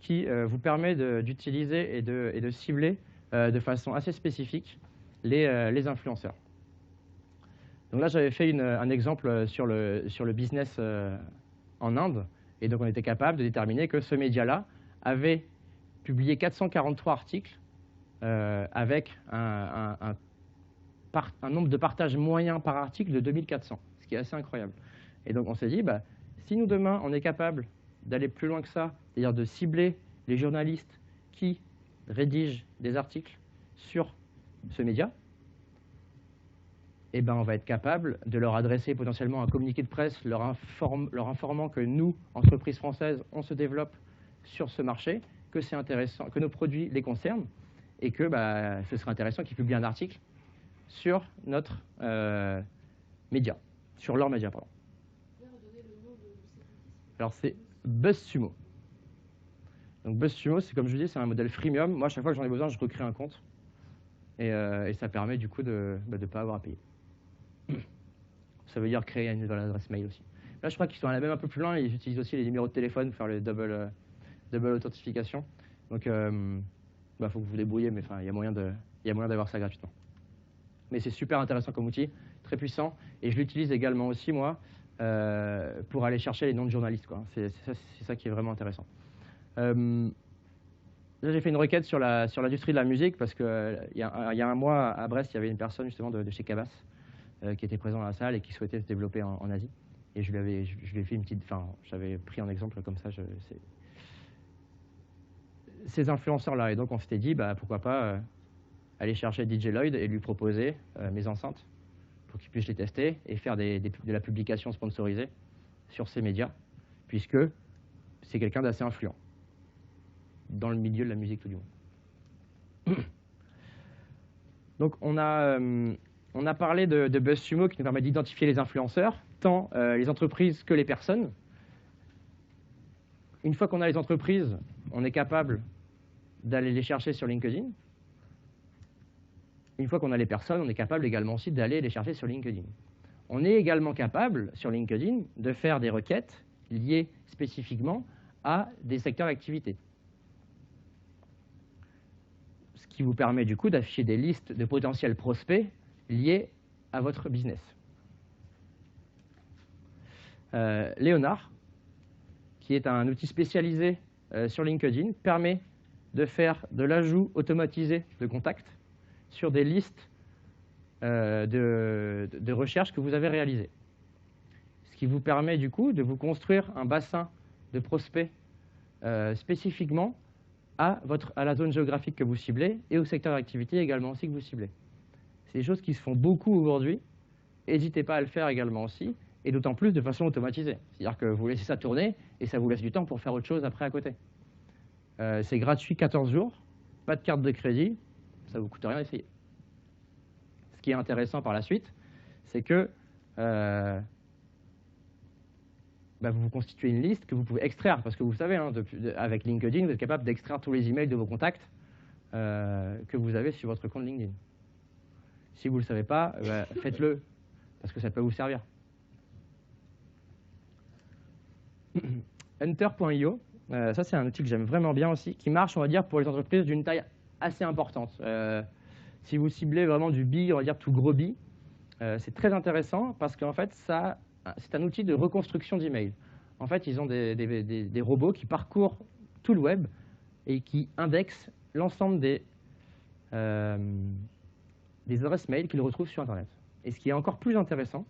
qui vous permet d'utiliser et de cibler de façon assez spécifique les influenceurs. Donc là, j'avais fait un exemple sur le business en Inde, et donc on était capable de déterminer que ce média-là avait publié 443 articles avec un nombre de partages moyen par article de 2400, ce qui est assez incroyable. Et donc on s'est dit, bah, si nous demain on est capable d'aller plus loin que ça, c'est-à-dire de cibler les journalistes qui rédigent des articles sur ce média, eh ben, on va être capable de leur adresser potentiellement un communiqué de presse leur informant que nous, entreprises françaises, on se développe sur ce marché, que c'est intéressant, que nos produits les concernent, et que bah, ce serait intéressant qu'ils publient un article sur notre média, sur leur média, pardon. Alors c'est BuzzSumo. Donc BuzzSumo, c'est comme je vous dis, c'est un modèle freemium. Moi, à chaque fois que j'en ai besoin, je recrée un compte. Et ça permet du coup de ne pas avoir à payer. Ça veut dire créer une nouvelle adresse mail aussi. Là, je crois qu'ils sont allés même un peu plus loin. Ils utilisent aussi les numéros de téléphone pour faire le double authentification. Donc, faut que vous vous débrouillez, mais il y a moyen d'avoir ça gratuitement. Mais c'est super intéressant comme outil, très puissant. Et je l'utilise également aussi, moi, pour aller chercher les noms de journalistes. C'est ça qui est vraiment intéressant. Là, j'ai fait une requête sur l'industrie de la musique parce qu'il y a un mois, à Brest, il y avait une personne justement de chez Cabas qui était présente dans la salle et qui souhaitait se développer en Asie. Et je lui ai fait une petite... Enfin, j'avais pris un exemple comme ça. Ces influenceurs-là. Et donc, on s'était dit, bah, pourquoi pas aller chercher DJ Lloyd et lui proposer mes enceintes pour qu'il puisse les tester et faire de la publication sponsorisée sur ces médias, puisque c'est quelqu'un d'assez influent dans le milieu de la musique, tout du moins. Donc, on a parlé de BuzzSumo qui nous permet d'identifier les influenceurs, tant les entreprises que les personnes. Une fois qu'on a les entreprises, on est capable d'aller les chercher sur LinkedIn. Une fois qu'on a les personnes, on est capable également aussi d'aller les chercher sur LinkedIn. On est également capable, sur LinkedIn, de faire des requêtes liées spécifiquement à des secteurs d'activité. Ce qui vous permet du coup d'afficher des listes de potentiels prospects liés à votre business. Léonard, qui est un outil spécialisé sur LinkedIn, permet de faire de l'ajout automatisé de contacts sur des listes de recherche que vous avez réalisées. Ce qui vous permet du coup de vous construire un bassin de prospects spécifiquement à la zone géographique que vous ciblez et au secteur d'activité également aussi que vous ciblez. C'est des choses qui se font beaucoup aujourd'hui. N'hésitez pas à le faire également aussi, et d'autant plus de façon automatisée. C'est-à-dire que vous laissez ça tourner et ça vous laisse du temps pour faire autre chose après à côté. C'est gratuit 14 jours, pas de carte de crédit, ça ne vous coûte rien d'essayer. Ce qui est intéressant par la suite, c'est que vous vous constituez une liste que vous pouvez extraire, parce que vous savez, hein, avec LinkedIn, vous êtes capable d'extraire tous les emails de vos contacts que vous avez sur votre compte LinkedIn. Si vous ne le savez pas, faites-le, parce que ça peut vous servir. Hunter.io, ça c'est un outil que j'aime vraiment bien aussi, qui marche, on va dire, pour les entreprises d'une taille assez importante. Si vous ciblez vraiment du B, on va dire tout gros B, c'est très intéressant parce qu'en fait, c'est un outil de reconstruction d'email. En fait, ils ont des robots qui parcourent tout le web et qui indexent l'ensemble des adresses mail qu'ils retrouvent sur Internet. Et ce qui est encore plus intéressant,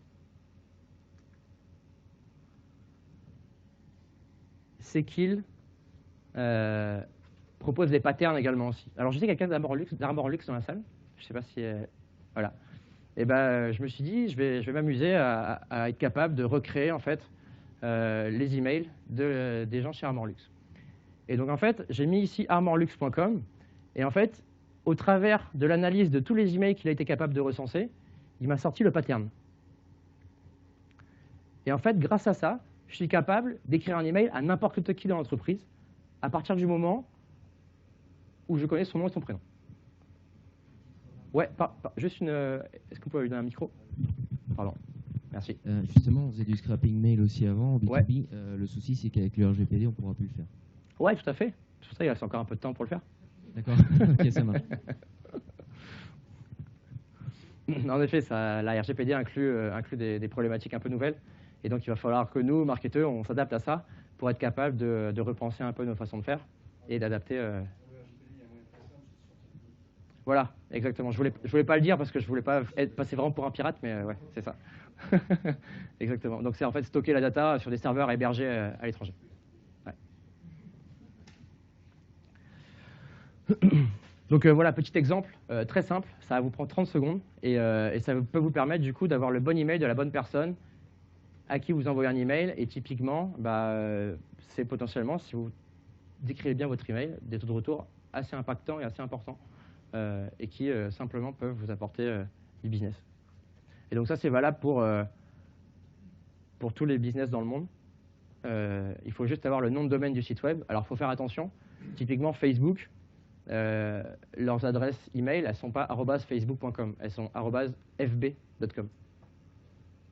c'est qu'ils proposent des patterns également aussi. Alors, je sais quelqu'un d'Armor Lux dans la salle. Je ne sais pas si... voilà. Et ben, je me suis dit, je vais m'amuser à être capable de recréer en fait les emails des gens chez Armor Lux. Et donc, en fait, j'ai mis ici armorlux.com. Et en fait, au travers de l'analyse de tous les emails qu'il a été capable de recenser, il m'a sorti le pattern. Et en fait, grâce à ça, je suis capable d'écrire un email à n'importe qui dans l'entreprise à partir du moment où je connais son nom et son prénom. Ouais, juste une... Est-ce que vous pouvez lui donner un micro? Pardon, merci. Justement, on faisait du scrapping mail aussi avant, en B2B. Ouais. Le souci, c'est qu'avec le RGPD, on ne pourra plus le faire. Ouais, tout à fait. C'est pour ça qu'il reste encore un peu de temps pour le faire. D'accord. Ok, ça marche. En effet, la RGPD inclut des problématiques un peu nouvelles. Et donc, il va falloir que nous, marketeurs, on s'adapte à ça pour être capable de repenser un peu nos façons de faire et d'adapter. Voilà, exactement. Je voulais pas le dire parce que je voulais pas passer vraiment pour un pirate, mais ouais, c'est ça. Exactement. Donc, c'est en fait stocker la data sur des serveurs hébergés à l'étranger. Ouais. Donc voilà, petit exemple, très simple, ça va vous prendre 30 secondes et ça peut vous permettre du coup d'avoir le bon email de la bonne personne à qui vous envoyez un email. Et typiquement, c'est potentiellement, si vous décrivez bien votre email, des taux de retour assez impactants et assez importants et qui simplement peuvent vous apporter du business. Et donc ça, c'est valable pour tous les business dans le monde. Il faut juste avoir le nom de domaine du site web. Alors, il faut faire attention. Typiquement, Facebook, leurs adresses email, elles ne sont pas @facebook.com, elles sont @fb.com.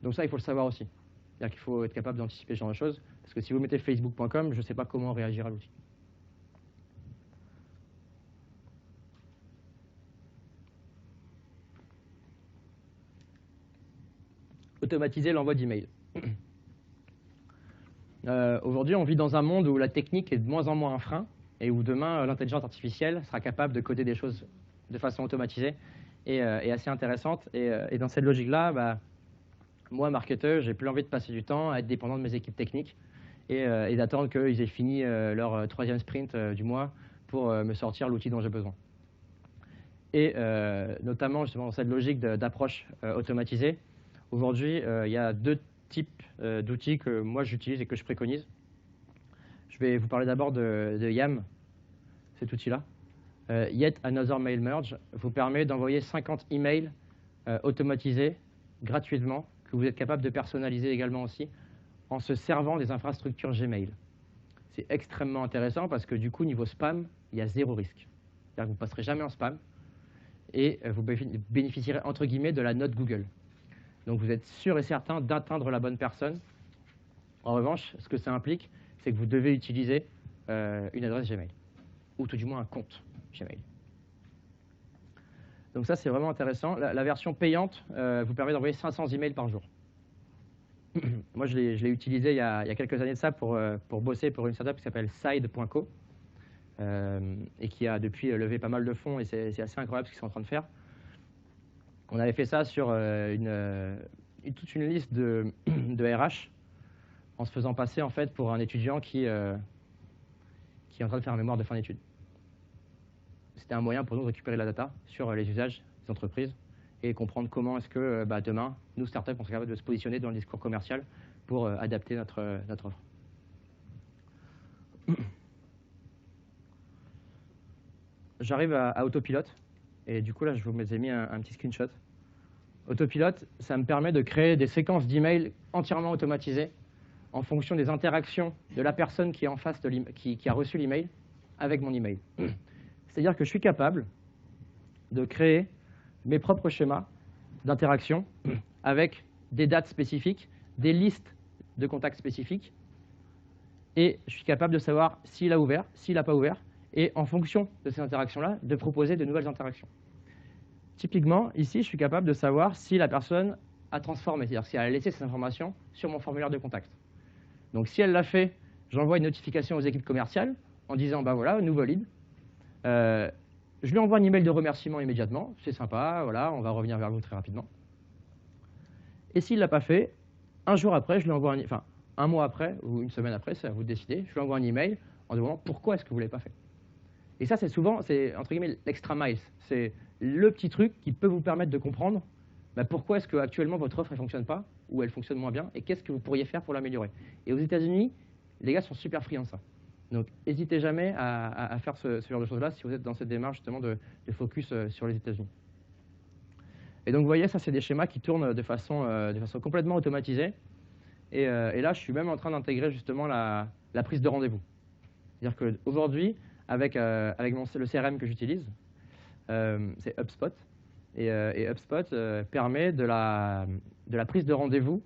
Donc ça, il faut le savoir aussi. C'est-à-dire qu'il faut être capable d'anticiper ce genre de choses, parce que si vous mettez facebook.com, je ne sais pas comment réagira l'outil. Automatiser l'envoi d'email. Aujourd'hui, on vit dans un monde où la technique est de moins en moins un frein, et où demain, l'intelligence artificielle sera capable de coder des choses de façon automatisée et assez intéressante. Et dans cette logique-là, moi, marketeur, j'ai plus envie de passer du temps à être dépendant de mes équipes techniques et d'attendre qu'ils aient fini leur 3e sprint du mois pour me sortir l'outil dont j'ai besoin. Et notamment, justement, dans cette logique d'approche automatisée, aujourd'hui, il y a 2 types d'outils que moi, j'utilise et que je préconise. Je vais vous parler d'abord de YAM, cet outil-là. Yet Another Mail Merge vous permet d'envoyer 50 emails automatisés gratuitement, que vous êtes capable de personnaliser également aussi, en se servant des infrastructures Gmail. C'est extrêmement intéressant parce que du coup, niveau spam, il y a 0 risque. C'est-à-dire que vous ne passerez jamais en spam et vous bénéficierez entre guillemets de la note Google. Donc vous êtes sûr et certain d'atteindre la bonne personne. En revanche, ce que ça implique, c'est que vous devez utiliser une adresse Gmail, ou tout du moins un compte Gmail. Donc ça, c'est vraiment intéressant. La version payante vous permet d'envoyer 500 emails par jour. Moi, je l'ai utilisé il y a quelques années de ça pour bosser pour une startup qui s'appelle Side.co et qui a depuis levé pas mal de fonds, et c'est assez incroyable ce qu'ils sont en train de faire. On avait fait ça sur toute une liste de RH, en se faisant passer en fait pour un étudiant qui est en train de faire un mémoire de fin d'études. C'était un moyen pour nous de récupérer la data sur les usages des entreprises et comprendre comment est-ce que demain, nous, startups, on serait capable de se positionner dans le discours commercial pour adapter notre offre. J'arrive à Autopilot, et du coup, là, je vous ai mis un petit screenshot. Autopilot, ça me permet de créer des séquences d'emails entièrement automatisées en fonction des interactions de la personne qui est en face qui a reçu l'email avec mon email. C'est-à-dire que je suis capable de créer mes propres schémas d'interaction avec des dates spécifiques, des listes de contacts spécifiques, et je suis capable de savoir s'il a ouvert, s'il n'a pas ouvert, et en fonction de ces interactions-là, de proposer de nouvelles interactions. Typiquement, ici, je suis capable de savoir si la personne a transformé, c'est-à-dire si elle a laissé ces informations sur mon formulaire de contact. Donc si elle l'a fait, j'envoie une notification aux équipes commerciales en disant, voilà, nouveau lead. Je lui envoie un email de remerciement immédiatement, c'est sympa, voilà, on va revenir vers vous très rapidement. Et s'il ne l'a pas fait, un jour après, je lui envoie un mois après ou une semaine après, c'est à vous de décider, je lui envoie un email en demandant pourquoi est-ce que vous ne l'avez pas fait. Et ça, c'est souvent, c'est entre guillemets l'extra miles, c'est le petit truc qui peut vous permettre de comprendre pourquoi est-ce qu'actuellement votre offre ne fonctionne pas ou elle fonctionne moins bien et qu'est-ce que vous pourriez faire pour l'améliorer. Et aux États-Unis, les gars sont super friands de ça. Donc, n'hésitez jamais à faire ce genre de choses-là si vous êtes dans cette démarche justement de focus sur les États-Unis. Et donc, vous voyez, ça, c'est des schémas qui tournent de façon complètement automatisée. Et là, je suis même en train d'intégrer justement la prise de rendez-vous. C'est-à-dire qu'aujourd'hui, avec le CRM que j'utilise, c'est HubSpot. Et HubSpot permet de la prise de rendez-vous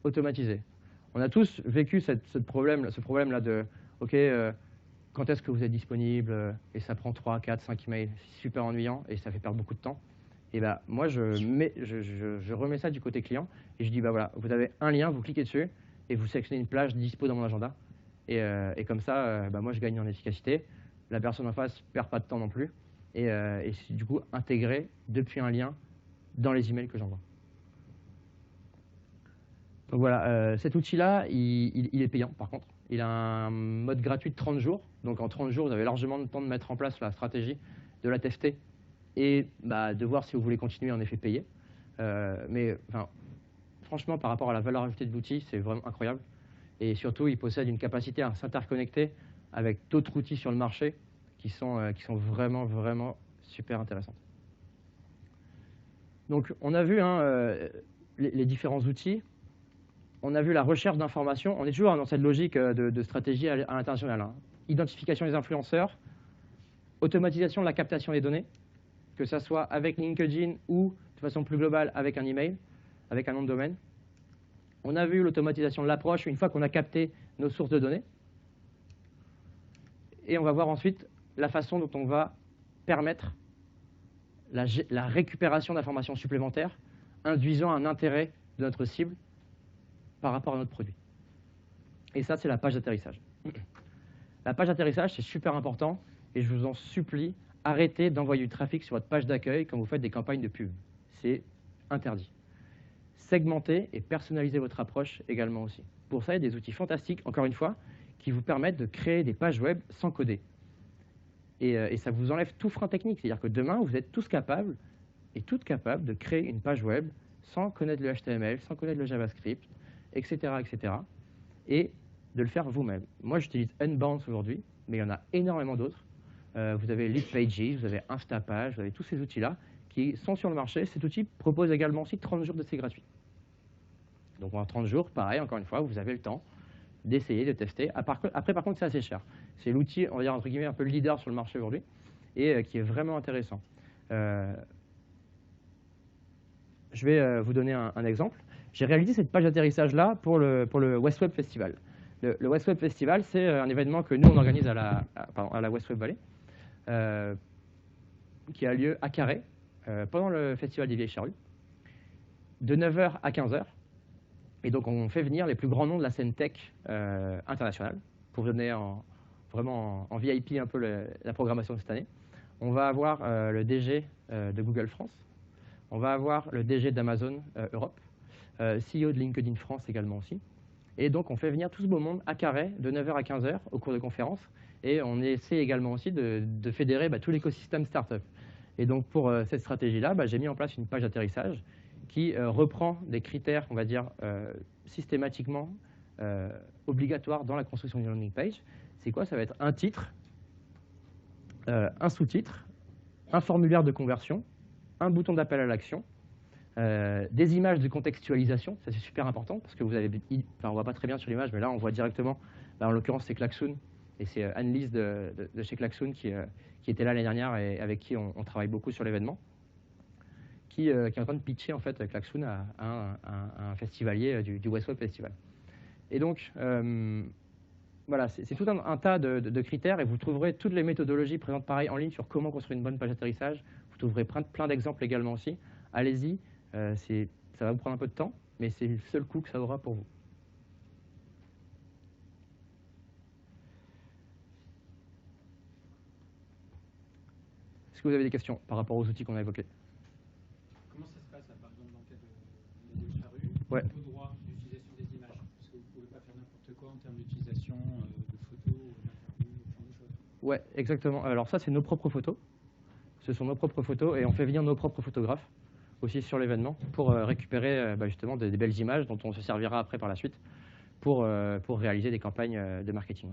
automatisée. On a tous vécu ce problème-là de « OK, quand est-ce que vous êtes disponible ?» Et ça prend 3, 4, 5 emails. C'est super ennuyant et ça fait perdre beaucoup de temps. Et bah, moi, je remets ça du côté client et je dis, bah voilà, vous avez un lien, vous cliquez dessus et vous sélectionnez une plage dispo dans mon agenda. Et comme ça, bah, moi, je gagne en efficacité. La personne en face ne perd pas de temps non plus. Et c'est du coup intégré depuis un lien dans les emails que j'envoie. Donc voilà, cet outil-là, il est payant par contre. Il a un mode gratuit de 30 jours. Donc en 30 jours, vous avez largement le temps de mettre en place la stratégie, de la tester et bah, de voir si vous voulez continuer en effet payer. Mais enfin, franchement, par rapport à la valeur ajoutée de l'outil, c'est vraiment incroyable. Et surtout, il possède une capacité à s'interconnecter avec d'autres outils sur le marché qui sont vraiment, vraiment super intéressantes. Donc, on a vu les différents outils. On a vu la recherche d'informations. On est toujours dans cette logique de stratégie à l'international. Hein. Identification des influenceurs, automatisation de la captation des données, que ce soit avec LinkedIn ou de façon plus globale avec un email, avec un nom de domaine. On a vu l'automatisation de l'approche une fois qu'on a capté nos sources de données. Et on va voir ensuite la façon dont on va permettre la récupération d'informations supplémentaires, induisant un intérêt de notre cible par rapport à notre produit. Et ça, c'est la page d'atterrissage. La page d'atterrissage, c'est super important, et je vous en supplie, arrêtez d'envoyer du trafic sur votre page d'accueil quand vous faites des campagnes de pub. C'est interdit. Segmentez et personnalisez votre approche également aussi. Pour ça, il y a des outils fantastiques, encore une fois, qui vous permettent de créer des pages web sans coder. Et ça vous enlève tout frein technique. C'est-à-dire que demain, vous êtes tous capables et toutes capables de créer une page web sans connaître le HTML, sans connaître le JavaScript, etc., etc. Et de le faire vous-même. Moi, j'utilise Unbounce aujourd'hui, mais il y en a énormément d'autres. Vous avez Leadpages, vous avez Instapage, vous avez tous ces outils-là qui sont sur le marché. Cet outil propose également aussi 30 jours d'essai gratuit. Donc en 30 jours, pareil, encore une fois, vous avez le temps d'essayer, de tester. Après, par contre, c'est assez cher. C'est l'outil, on va dire, entre guillemets, un peu le leader sur le marché aujourd'hui et qui est vraiment intéressant. Je vais vous donner un exemple. J'ai réalisé cette page d'atterrissage-là pour le West Web Festival. Le West Web Festival, c'est un événement que nous, on organise à la West Web Valley, qui a lieu à Carhaix, pendant le Festival des Vieilles Charrues, de 9h à 15h. Et donc, on fait venir les plus grands noms de la scène tech internationale, pour donner vraiment en VIP un peu la programmation de cette année. On va avoir le DG de Google France, on va avoir le DG d'Amazon Europe, CEO de LinkedIn France également aussi. Et donc, on fait venir tout ce beau monde à Carhaix de 9h à 15h au cours de conférences. Et on essaie également aussi de fédérer tout l'écosystème startup. Et donc, pour cette stratégie-là, j'ai mis en place une page d'atterrissage qui reprend des critères, on va dire, systématiquement obligatoires dans la construction d'une landing page. C'est quoi? Ça va être un titre, un sous-titre, un formulaire de conversion, un bouton d'appel à l'action, des images de contextualisation, ça c'est super important parce que vous avez, on voit pas très bien sur l'image, mais là on voit directement, là en l'occurrence c'est Klaxoon, et c'est Anne-Lise de chez Klaxoon qui était là l'année dernière et avec qui on travaille beaucoup sur l'événement, qui est en train de pitcher en fait Klaxoon à un festivalier du West Web Festival. Et donc voilà, c'est tout un tas de critères et vous trouverez toutes les méthodologies présentes pareil en ligne sur comment construire une bonne page d'atterrissage. Vous trouverez plein d'exemples également aussi. Allez-y. Ça va vous prendre un peu de temps, mais c'est le seul coût que ça aura pour vous. Est-ce que vous avez des questions par rapport aux outils qu'on a évoqués? Comment ça se passe, là, par exemple, dans le cas de Vieilles Charrues, Ouais. au droit d'utilisation des images? Parce que vous ne pouvez pas faire n'importe quoi en termes d'utilisation de photos, d'interviews, ce genre de choses. Ouais, exactement. Alors ça, c'est nos propres photos. Ce sont nos propres photos et on fait venir nos propres photographes aussi sur l'événement pour récupérer justement des belles images dont on se servira après par la suite pour réaliser des campagnes de marketing.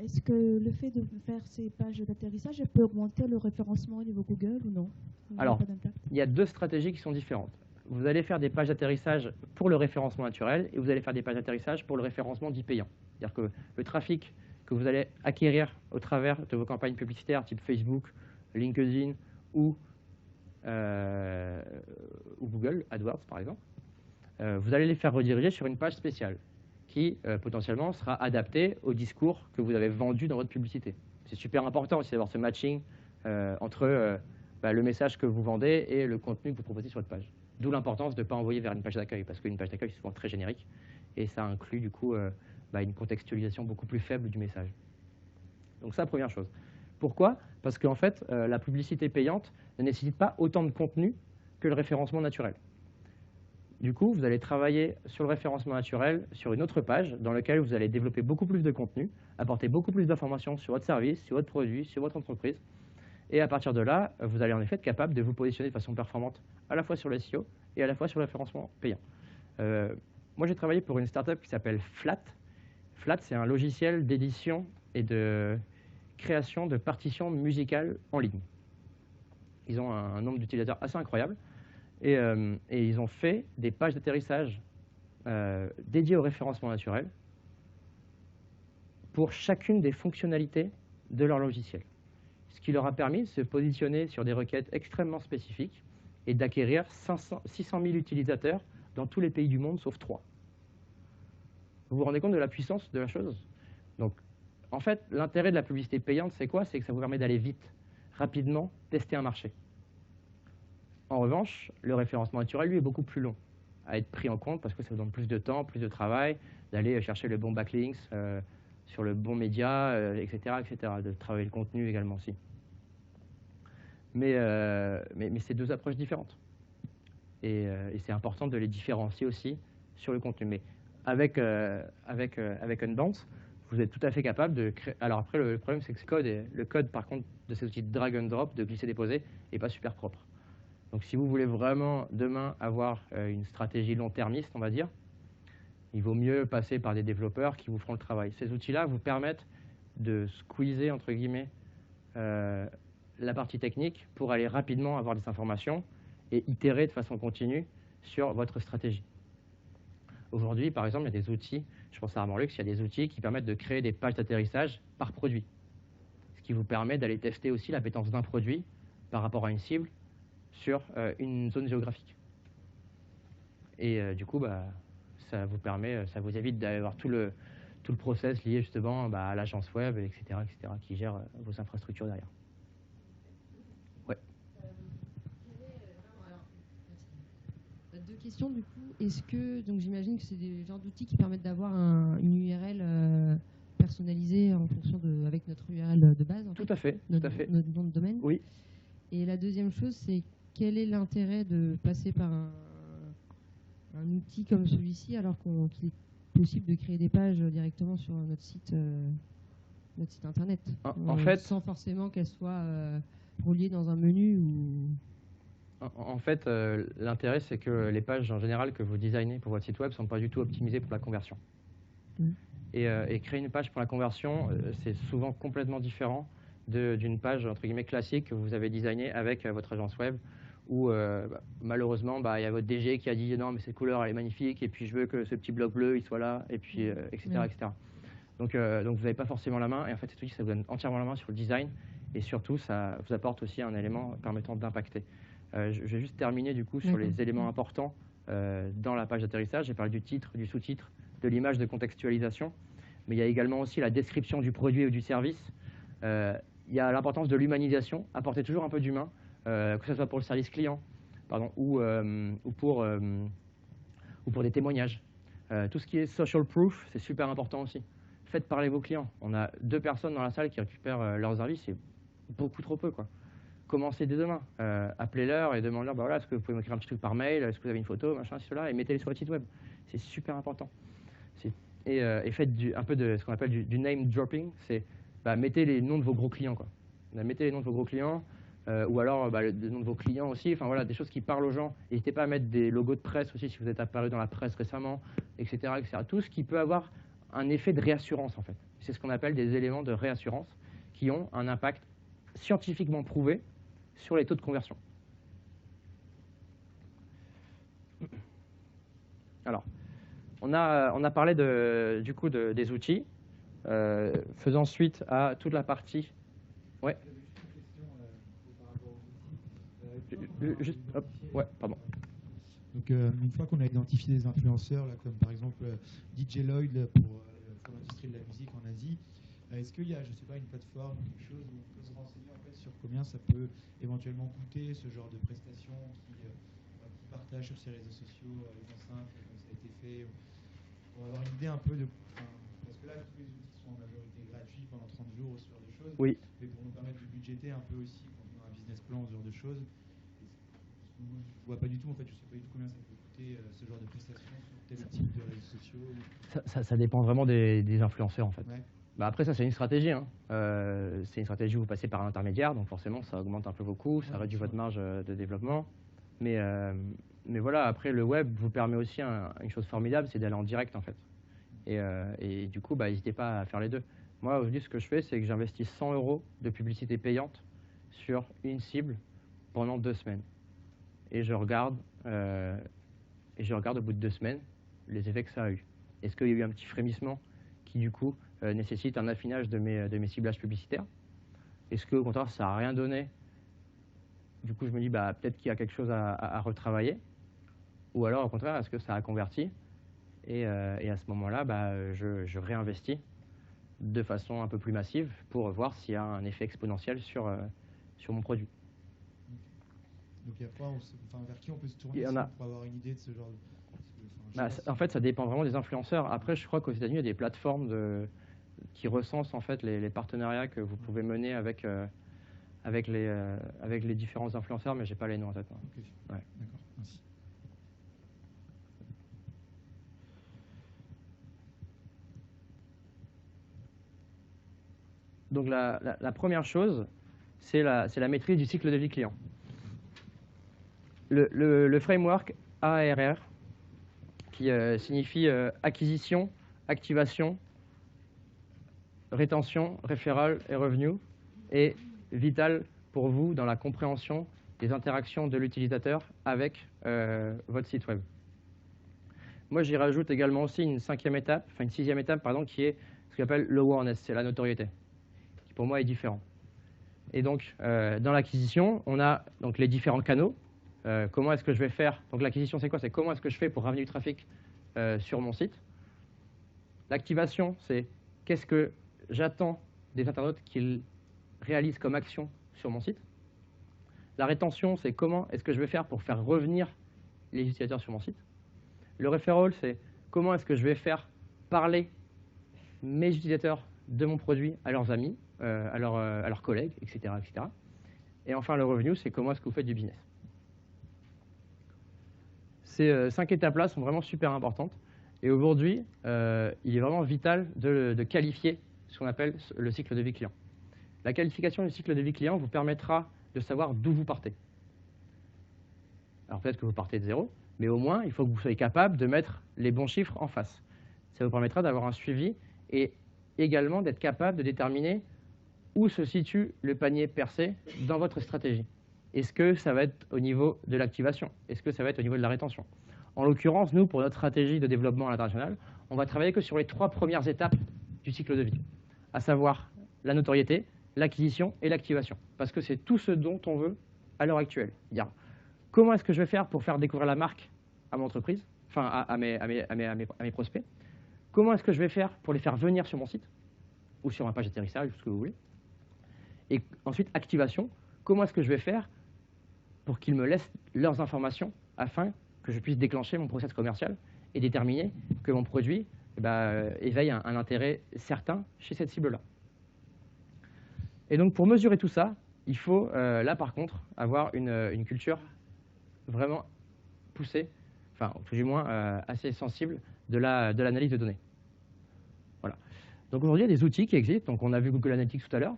est-ce que le fait de faire ces pages d'atterrissage peut augmenter le référencement au niveau Google ou non? Alors, il y a deux stratégies qui sont différentes. Vous allez faire des pages d'atterrissage pour le référencement naturel et vous allez faire des pages d'atterrissage pour le référencement dit payant. C'est-à-dire que le trafic que vous allez acquérir au travers de vos campagnes publicitaires type Facebook, LinkedIn ou Google AdWords par exemple, vous allez les faire rediriger sur une page spéciale qui potentiellement sera adaptée au discours que vous avez vendu dans votre publicité. C'est super important aussi d'avoir ce matching entre le message que vous vendez et le contenu que vous proposez sur votre page. D'où l'importance de ne pas envoyer vers une page d'accueil, parce qu'une page d'accueil est souvent très générique et ça inclut du coup une contextualisation beaucoup plus faible du message. Donc ça, première chose. Pourquoi? Parce qu'en fait, la publicité payante ne nécessite pas autant de contenu que le référencement naturel. Du coup, vous allez travailler sur le référencement naturel sur une autre page dans laquelle vous allez développer beaucoup plus de contenu, apporter beaucoup plus d'informations sur votre service, sur votre produit, sur votre entreprise. Et à partir de là, vous allez en effet être capable de vous positionner de façon performante à la fois sur le SEO et à la fois sur le référencement payant. Moi, j'ai travaillé pour une startup qui s'appelle Flat. Flat, c'est un logiciel d'édition et de création de partitions musicales en ligne. Ils ont un nombre d'utilisateurs assez incroyable et ils ont fait des pages d'atterrissage dédiées au référencement naturel pour chacune des fonctionnalités de leur logiciel. Ce qui leur a permis de se positionner sur des requêtes extrêmement spécifiques et d'acquérir 600 000 utilisateurs dans tous les pays du monde, sauf 3. Vous vous rendez compte de la puissance de la chose? Donc, en fait, l'intérêt de la publicité payante, c'est quoi? C'est que ça vous permet d'aller vite, rapidement, tester un marché. En revanche, le référencement naturel, lui, est beaucoup plus long à être pris en compte parce que ça vous donne plus de temps, plus de travail, d'aller chercher le bon backlinks sur le bon média, etc., etc., de travailler le contenu également aussi. Mais c'est deux approches différentes. Et c'est important de les différencier aussi sur le contenu. Mais avec Unbounce, vous êtes tout à fait capable de créer. Alors après, le problème, c'est que le code, par contre, de ces outils de drag and drop, de glisser-déposer, n'est pas super propre. Donc si vous voulez vraiment, demain, avoir une stratégie long-termiste, on va dire, il vaut mieux passer par des développeurs qui vous feront le travail. Ces outils-là vous permettent de squeezer, entre guillemets, la partie technique pour aller rapidement avoir des informations et itérer de façon continue sur votre stratégie. Aujourd'hui, par exemple, il y a des outils, je pense à Armorlux, il y a des outils qui permettent de créer des pages d'atterrissage par produit. Ce qui vous permet d'aller tester aussi l'appétence d'un produit par rapport à une cible sur une zone géographique. Et du coup, ça vous évite d'avoir tout le process lié justement à l'agence web, etc., qui gère vos infrastructures derrière. Ouais. Deux questions du coup. Est-ce que, donc j'imagine que c'est des genres d'outils qui permettent d'avoir une URL personnalisée en fonction avec notre URL de base. Tout à fait. Notre nom de domaine. Oui. Et la deuxième chose, c'est quel est l'intérêt de passer par un outil comme celui-ci alors qu'il est possible de créer des pages directement sur notre site internet, en fait, sans forcément qu'elles soient reliées dans un menu ou... En fait, l'intérêt, c'est que les pages en général que vous designez pour votre site web ne sont pas du tout optimisées pour la conversion. Et créer une page pour la conversion, c'est souvent complètement différent d'une page entre guillemets classique que vous avez designée avec votre agence web où malheureusement il y a votre DG qui a dit non mais cette couleur elle est magnifique et puis je veux que ce petit bloc bleu il soit là et puis etc. Donc vous n'avez pas forcément la main et en fait cet outil ça vous donne entièrement la main sur le design et surtout ça vous apporte aussi un élément permettant d'impacter. Je vais juste terminer du coup sur les éléments importants dans la page d'atterrissage. J'ai parlé du titre, du sous-titre, de l'image de contextualisation, mais il y a également aussi la description du produit ou du service. Il y a l'importance de l'humanisation, apporter toujours un peu d'humain, que ce soit pour le service client ou pour des témoignages. Tout ce qui est social proof, c'est super important aussi. Faites parler vos clients. On a 2 personnes dans la salle qui récupèrent leurs avis, c'est beaucoup trop peu, quoi. Commencez dès demain. Appelez-leur et demandez-leur voilà, est-ce que vous pouvez m'écrire un petit truc par mail, est-ce que vous avez une photo, machin, cela, et mettez-les sur votre site web. C'est super important. Et faites un peu de ce qu'on appelle du name dropping, c'est mettez les noms de vos gros clients, quoi. Mettez les noms de vos gros clients, ou alors les noms de vos clients aussi, enfin voilà, des choses qui parlent aux gens. N'hésitez pas à mettre des logos de presse aussi si vous êtes apparu dans la presse récemment, etc., etc. Tout ce qui peut avoir un effet de réassurance en fait. c'est ce qu'on appelle des éléments de réassurance qui ont un impact scientifiquement prouvé sur les taux de conversion. Alors, on a parlé du coup des outils, faisant suite à toute la partie. Ouais. Juste, hop, ouais, pardon. Donc, une fois qu'on a identifié des influenceurs, là, comme par exemple DJ Lloyd pour l'industrie de la musique en Asie, est-ce qu'il y a, je sais pas, une plateforme ou quelque chose où on peut se renseigner en fait, sur combien ça peut éventuellement coûter ce genre de prestations qui partagent sur ses réseaux sociaux les enceintes, comme ça a été fait, pour avoir une idée un peu de... Parce que là, tous les outils sont en majorité gratuits pendant 30 jours, ce genre de choses. Oui. Mais pour nous permettre de budgéter un peu aussi, quand on a un business plan, ce genre de choses, je ne vois pas du tout, en fait, je ne sais pas du tout combien ça peut coûter ce genre de prestations sur tel type de réseaux sociaux. Ça dépend vraiment des influenceurs, en fait. Ouais. Bah après, ça, c'est une stratégie. Hein. C'est une stratégie où vous passez par un intermédiaire, donc forcément, ça augmente un peu vos coûts, ça réduit votre marge de développement. Mais voilà, après, le web vous permet aussi une chose formidable, c'est d'aller en direct, en fait. Et du coup, n'hésitez pas à faire les deux. Moi, aujourd'hui, ce que je fais, c'est que j'investis 100 € de publicité payante sur une cible pendant 2 semaines. Et je regarde au bout de 2 semaines les effets que ça a eu. Est-ce qu'il y a eu un petit frémissement qui, du coup, nécessite un affinage de mes ciblages publicitaires? Est-ce qu'au contraire, ça n'a rien donné? Du coup, je me dis, peut-être qu'il y a quelque chose à retravailler. Ou alors, au contraire, est-ce que ça a converti? Et à ce moment-là, je réinvestis de façon un peu plus massive pour voir s'il y a un effet exponentiel sur mon produit. Donc, il y a quoi, vers qui on peut se tourner pour avoir une idée de ce genre de... En fait, ça dépend vraiment des influenceurs. Après, je crois qu'aux États-Unis, il y a des plateformes qui recensent en fait les partenariats que vous pouvez mener avec les différents influenceurs, mais j'ai pas les noms en tête. Okay. Ouais. D'accord, merci. Donc la première chose, c'est la maîtrise du cycle de vie client. Le framework ARR, qui signifie acquisition, activation, rétention, référal et revenu, est vital pour vous dans la compréhension des interactions de l'utilisateur avec votre site web. Moi, j'y rajoute également aussi une sixième étape, qui est ce qu'on appelle l'awareness, c'est la notoriété, qui pour moi est différent. Et donc, dans l'acquisition, on a donc les différents canaux. Comment est-ce que je vais faire? Donc l'acquisition, c'est quoi? C'est comment est-ce que je fais pour ramener du trafic sur mon site. L'activation, c'est qu'est-ce que j'attends des internautes qu'ils réalisent comme action sur mon site. La rétention, c'est comment est-ce que je vais faire pour faire revenir les utilisateurs sur mon site. Le referral, c'est comment est-ce que je vais faire parler mes utilisateurs de mon produit à leurs amis, à leurs collègues, etc., etc. Et enfin, le revenu, c'est comment est-ce que vous faites du business. Ces 5 étapes-là sont vraiment super importantes. Et aujourd'hui, il est vraiment vital de qualifier ce qu'on appelle le cycle de vie client. La qualification du cycle de vie client vous permettra de savoir d'où vous partez. Alors peut-être que vous partez de zéro, mais au moins, il faut que vous soyez capable de mettre les bons chiffres en face. Ça vous permettra d'avoir un suivi et également d'être capable de déterminer où se situe le panier percé dans votre stratégie. Est-ce que ça va être au niveau de l'activation? Est-ce que ça va être au niveau de la rétention? En l'occurrence, nous, pour notre stratégie de développement à l'international, on va travailler que sur les 3 premières étapes du cycle de vie, à savoir la notoriété, l'acquisition et l'activation. Parce que c'est tout ce dont on veut à l'heure actuelle. Dire comment est-ce que je vais faire pour faire découvrir la marque à mon entreprise, enfin à mes prospects? Comment est-ce que je vais faire pour les faire venir sur mon site ou sur ma page d'atterrissage, ce que vous voulez? Et ensuite, activation. Comment est-ce que je vais faire pour qu'ils me laissent leurs informations afin que je puisse déclencher mon process commercial et déterminer que mon produit éveille un intérêt certain chez cette cible-là. Et donc, pour mesurer tout ça, il faut, là par contre, avoir une culture vraiment poussée, enfin, tout du moins assez sensible de l'analyse de données. Voilà. Donc aujourd'hui, il y a des outils qui existent. Donc on a vu Google Analytics tout à l'heure.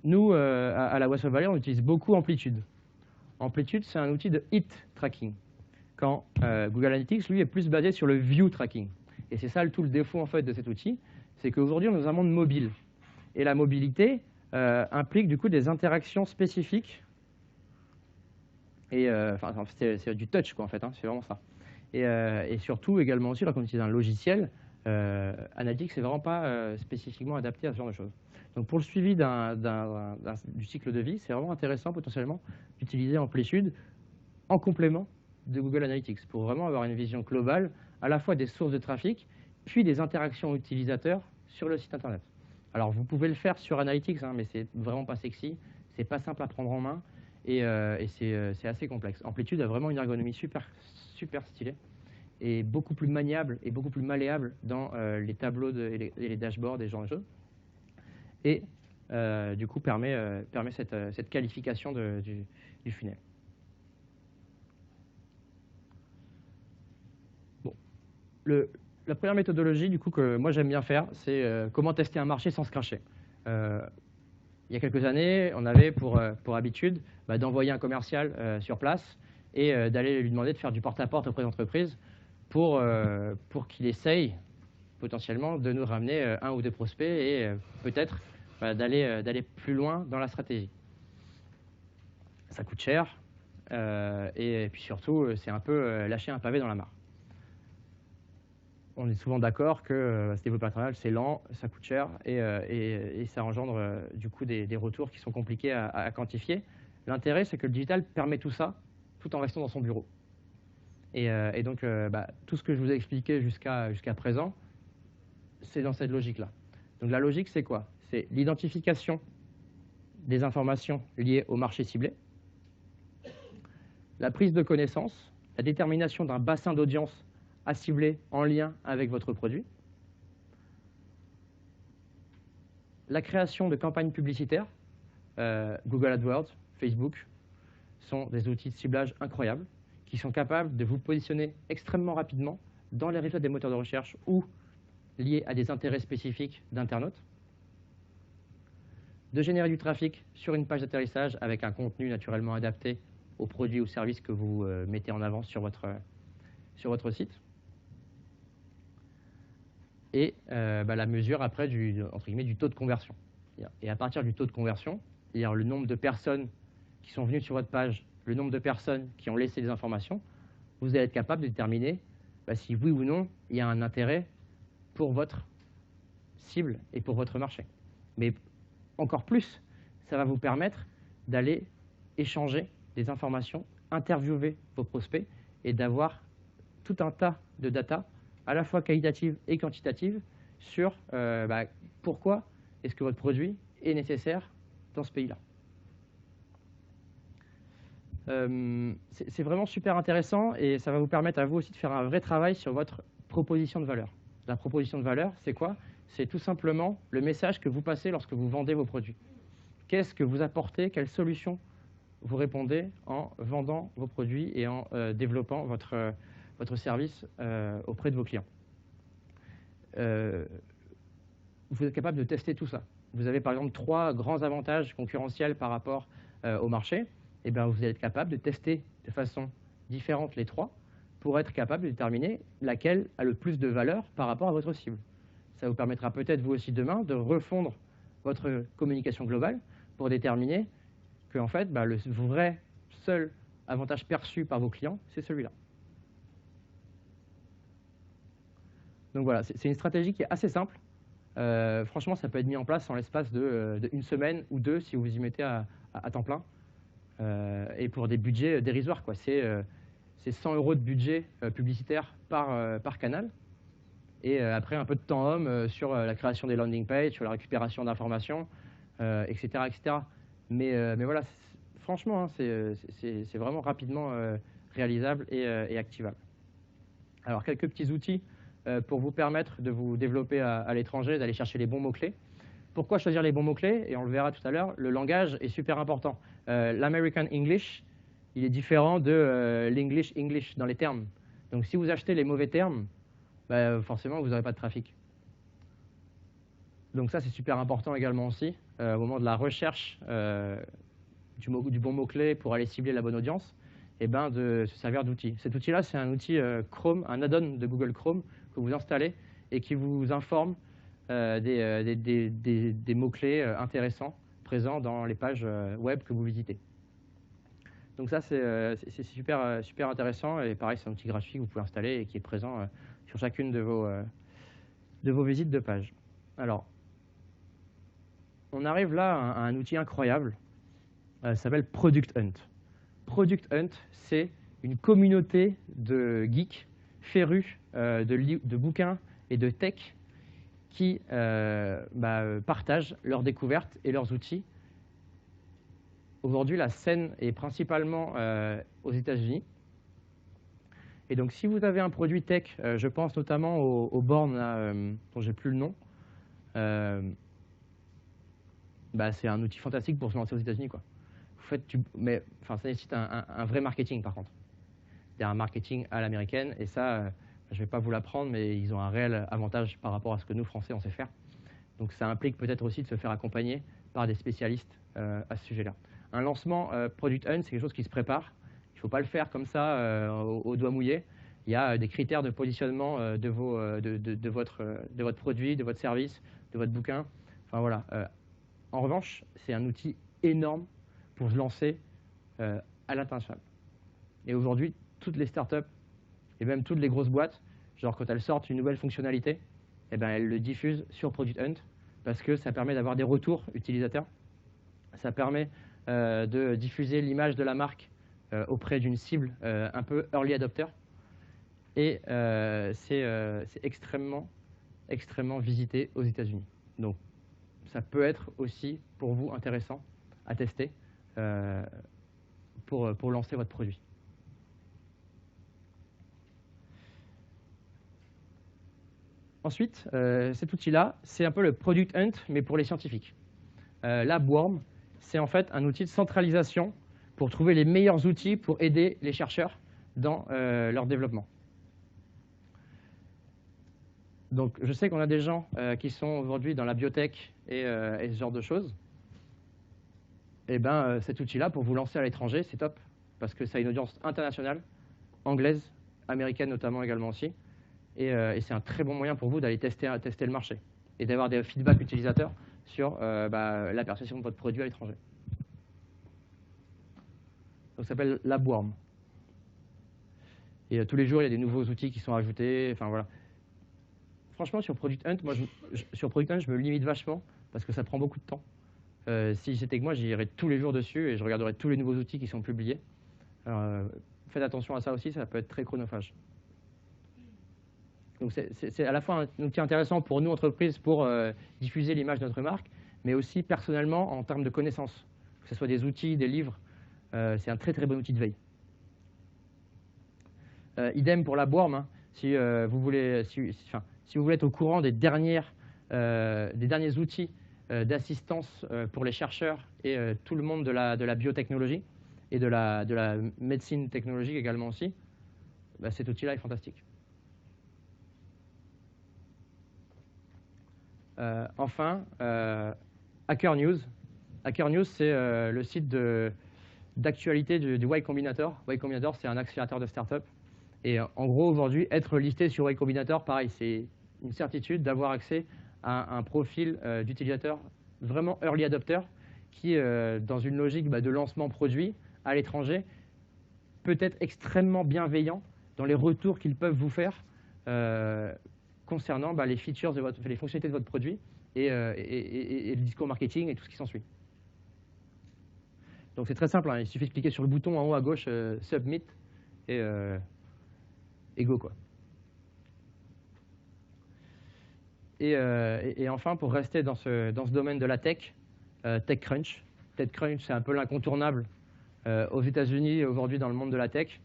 Nous, à la West Web Valley, on utilise beaucoup Amplitude. Amplitude, c'est un outil de hit tracking. Quand Google Analytics, lui, est plus basé sur le view tracking. Et c'est ça tout le défaut en fait de cet outil, c'est qu'aujourd'hui, on est dans un monde mobile. Et la mobilité implique du coup des interactions spécifiques. Et c'est du touch, quoi, en fait, hein, c'est vraiment ça. Et surtout, également aussi, quand on utilise un logiciel, Analytics n'est vraiment pas spécifiquement adapté à ce genre de choses. Donc pour le suivi du cycle de vie, c'est vraiment intéressant potentiellement d'utiliser Amplitude en complément de Google Analytics pour vraiment avoir une vision globale à la fois des sources de trafic puis des interactions utilisateurs sur le site internet. Alors vous pouvez le faire sur Analytics, hein, mais c'est vraiment pas sexy, c'est pas simple à prendre en main et c'est assez complexe. Amplitude a vraiment une ergonomie super stylée et beaucoup plus maniable et beaucoup plus malléable dans les tableaux et les dashboards et ce genre de choses. Et du coup permet cette qualification du funnel. Bon. La première méthodologie du coup, que moi j'aime bien faire, c'est comment tester un marché sans se cracher. Il y a quelques années, on avait pour habitude d'envoyer un commercial sur place et d'aller lui demander de faire du porte-à-porte auprès d'entreprises pour qu'il essaye potentiellement de nous ramener un ou deux prospects et peut-être d'aller plus loin dans la stratégie. Ça coûte cher et puis surtout, c'est un peu lâcher un pavé dans la mare. On est souvent d'accord que ce développement international, c'est lent, ça coûte cher et ça engendre du coup des retours qui sont compliqués à quantifier. L'intérêt, c'est que le digital permet tout ça tout en restant dans son bureau. Et donc, tout ce que je vous ai expliqué jusqu'à présent, c'est dans cette logique-là. Donc la logique, c'est quoi? C'est l'identification des informations liées au marché ciblé, la prise de connaissance, la détermination d'un bassin d'audience à cibler en lien avec votre produit, la création de campagnes publicitaires, Google AdWords, Facebook, sont des outils de ciblage incroyables qui sont capables de vous positionner extrêmement rapidement dans les résultats des moteurs de recherche ou liés à des intérêts spécifiques d'internautes, de générer du trafic sur une page d'atterrissage avec un contenu naturellement adapté aux produits ou services que vous mettez en avant sur votre site, et la mesure après entre guillemets, du taux de conversion. Et à partir du taux de conversion, c'est-à-dire le nombre de personnes qui sont venues sur votre page, le nombre de personnes qui ont laissé des informations, vous allez être capable de déterminer si oui ou non il y a un intérêt pour votre cible et pour votre marché. Mais encore plus, ça va vous permettre d'aller échanger des informations, interviewer vos prospects et d'avoir tout un tas de data, à la fois qualitative et quantitative, sur pourquoi est-ce que votre produit est nécessaire dans ce pays-là. C'est vraiment super intéressant et ça va vous permettre à vous aussi de faire un vrai travail sur votre proposition de valeur. La proposition de valeur, c'est quoi? C'est tout simplement le message que vous passez lorsque vous vendez vos produits. Qu'est-ce que vous apportez? Quelle solution vous répondez en vendant vos produits et en développant votre service auprès de vos clients? Vous êtes capable de tester tout ça. Vous avez par exemple 3 grands avantages concurrentiels par rapport au marché. Et bien, vous allez être capable de tester de façon différente les 3 pour être capable de déterminer laquelle a le plus de valeur par rapport à votre cible. Ça vous permettra peut-être vous aussi demain de refondre votre communication globale pour déterminer que en fait, le vrai seul avantage perçu par vos clients, c'est celui-là. Donc voilà, c'est une stratégie qui est assez simple. Franchement, ça peut être mis en place en l'espace de 1 semaine ou 2 si vous y mettez à temps plein. Et pour des budgets dérisoires, quoi. C'est 100 € de budget publicitaire par canal. Et après, un peu de temps homme sur la création des landing pages, sur la récupération d'informations, etc., etc. Mais voilà, franchement, hein, c'est vraiment rapidement réalisable et activable. Alors, quelques petits outils pour vous permettre de vous développer à l'étranger, d'aller chercher les bons mots-clés. Pourquoi choisir les bons mots-clés? Et on le verra tout à l'heure, le langage est super important. L'American English, il est différent de l'English English dans les termes. Donc si vous achetez les mauvais termes, forcément vous n'aurez pas de trafic. Donc ça c'est super important également aussi, au moment de la recherche du bon mot-clé pour aller cibler la bonne audience, et de se servir d'outils. Cet outil-là, c'est un outil Chrome, un add-on de Google Chrome que vous installez et qui vous informe des mots-clés intéressants présents dans les pages web que vous visitez. Donc ça, c'est super, super intéressant. Et pareil, c'est un outil gratuit que vous pouvez installer et qui est présent sur chacune de vos visites de page. Alors, on arrive là à un outil incroyable. Ça s'appelle Product Hunt. Product Hunt, c'est une communauté de geeks férus de bouquins et de tech qui partagent leurs découvertes et leurs outils. Aujourd'hui, la scène est principalement aux États-Unis. Et donc, si vous avez un produit tech, je pense notamment aux bornes là, dont j'ai plus le nom, c'est un outil fantastique pour se lancer aux États-Unis, quoi. Mais ça nécessite un vrai marketing, par contre. Il y a un marketing à l'américaine, et ça, je ne vais pas vous l'apprendre, mais ils ont un réel avantage par rapport à ce que nous, Français, on sait faire. Donc, ça implique peut-être aussi de se faire accompagner par des spécialistes à ce sujet-là. Un lancement Product Hunt, c'est quelque chose qui se prépare. Il ne faut pas le faire comme ça, au doigt mouillé. Il y a des critères de positionnement de votre produit, de votre service, de votre bouquin. Enfin, voilà. En revanche, c'est un outil énorme pour se lancer à l'international. Et aujourd'hui, toutes les startups et même toutes les grosses boîtes, genre quand elles sortent une nouvelle fonctionnalité, eh ben, elles le diffusent sur Product Hunt parce que ça permet d'avoir des retours utilisateurs. Ça permet de diffuser l'image de la marque auprès d'une cible un peu early adopter. Et c'est extrêmement, extrêmement visité aux États-Unis. Donc, ça peut être aussi pour vous intéressant à tester pour lancer votre produit. Ensuite, cet outil-là, c'est un peu le Product Hunt, mais pour les scientifiques. LabWorm, c'est en fait un outil de centralisation pour trouver les meilleurs outils pour aider les chercheurs dans leur développement. Donc, je sais qu'on a des gens qui sont aujourd'hui dans la biotech et ce genre de choses. Et ben, cet outil-là, pour vous lancer à l'étranger, c'est top, parce que ça a une audience internationale, anglaise, américaine notamment également aussi. Et c'est un très bon moyen pour vous d'aller tester le marché et d'avoir des feedbacks utilisateurs sur la perception de votre produit à l'étranger. Donc, ça s'appelle LabWorm. Et tous les jours, il y a des nouveaux outils qui sont ajoutés. Enfin, voilà. Franchement, sur Product Hunt, je me limite vachement parce que ça prend beaucoup de temps. Si c'était que moi, j'irais tous les jours dessus et je regarderais tous les nouveaux outils qui sont publiés. Alors, faites attention à ça aussi, ça peut être très chronophage. Donc c'est à la fois un outil intéressant pour nous, entreprises, pour diffuser l'image de notre marque, mais aussi personnellement en termes de connaissances. Que ce soit des outils, des livres, c'est un très très bon outil de veille. Idem pour LabWorm, hein, si vous voulez être au courant des derniers outils d'assistance pour les chercheurs et tout le monde de la biotechnologie et de la médecine technologique également aussi, cet outil-là est fantastique. Enfin, Hacker News. Hacker News, c'est le site d'actualité du Y Combinator. Y Combinator, c'est un accélérateur de start-up. Et en gros, aujourd'hui, être listé sur Y Combinator, pareil, c'est une certitude d'avoir accès à un profil d'utilisateur vraiment early adopter qui, dans une logique de lancement produit à l'étranger, peut être extrêmement bienveillant dans les retours qu'ils peuvent vous faire concernant les features les fonctionnalités de votre produit et le discours marketing et tout ce qui s'ensuit. Donc c'est très simple, hein, il suffit de cliquer sur le bouton en haut à gauche Submit et go, quoi. Et enfin, pour rester dans ce domaine de la tech, TechCrunch. TechCrunch, c'est un peu l'incontournable aux États-Unis aujourd'hui dans le monde de la tech.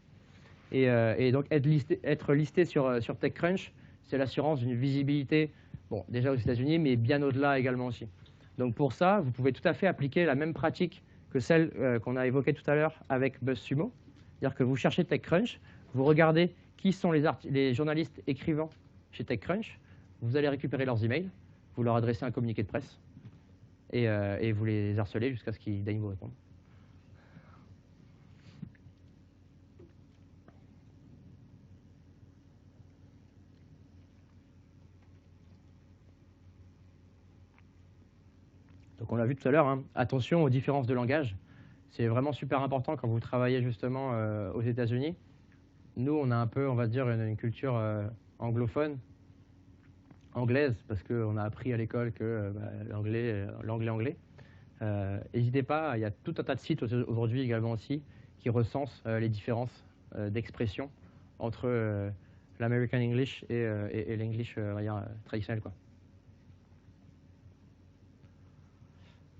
Et donc être listé sur TechCrunch, c'est l'assurance d'une visibilité, bon, déjà aux États-Unis, mais bien au-delà également aussi. Donc pour ça, vous pouvez tout à fait appliquer la même pratique que celle qu'on a évoquée tout à l'heure avec BuzzSumo. C'est-à-dire que vous cherchez TechCrunch, vous regardez qui sont les journalistes écrivants chez TechCrunch, vous allez récupérer leurs emails, vous leur adressez un communiqué de presse et vous les harcelez jusqu'à ce qu'ils daignent vous répondre. Donc on l'a vu tout à l'heure, hein, attention aux différences de langage. C'est vraiment super important quand vous travaillez justement aux États-Unis. Nous, on a un peu, on va dire, une culture anglophone, anglaise, parce qu'on a appris à l'école que l'anglais. N'hésitez pas, il y a tout un tas de sites aujourd'hui également aussi qui recensent les différences d'expression entre l'American English et l'English traditionnel, quoi.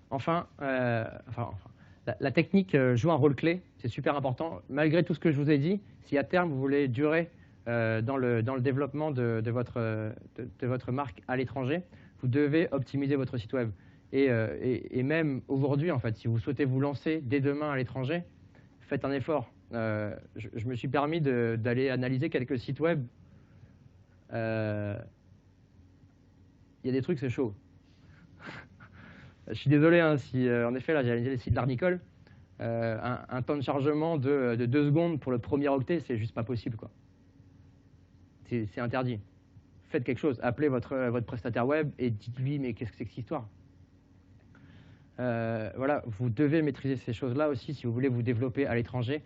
Enfin, la technique joue un rôle clé, c'est super important. Malgré tout ce que je vous ai dit, si à terme vous voulez durer dans le développement de votre marque à l'étranger, vous devez optimiser votre site web. Et même aujourd'hui, en fait, si vous souhaitez vous lancer dès demain à l'étranger, faites un effort. Je me suis permis d'aller analyser quelques sites web. Il y a des trucs, c'est chaud. Je suis désolé, hein, si en effet, là, j'ai analysé les sites d'Arnicole. Un temps de chargement de 2 secondes pour le premier octet, c'est juste pas possible, quoi. C'est interdit. Faites quelque chose. Appelez votre prestataire web et dites-lui, mais qu'est-ce que c'est que cette histoire? Voilà, vous devez maîtriser ces choses-là aussi si vous voulez vous développer à l'étranger,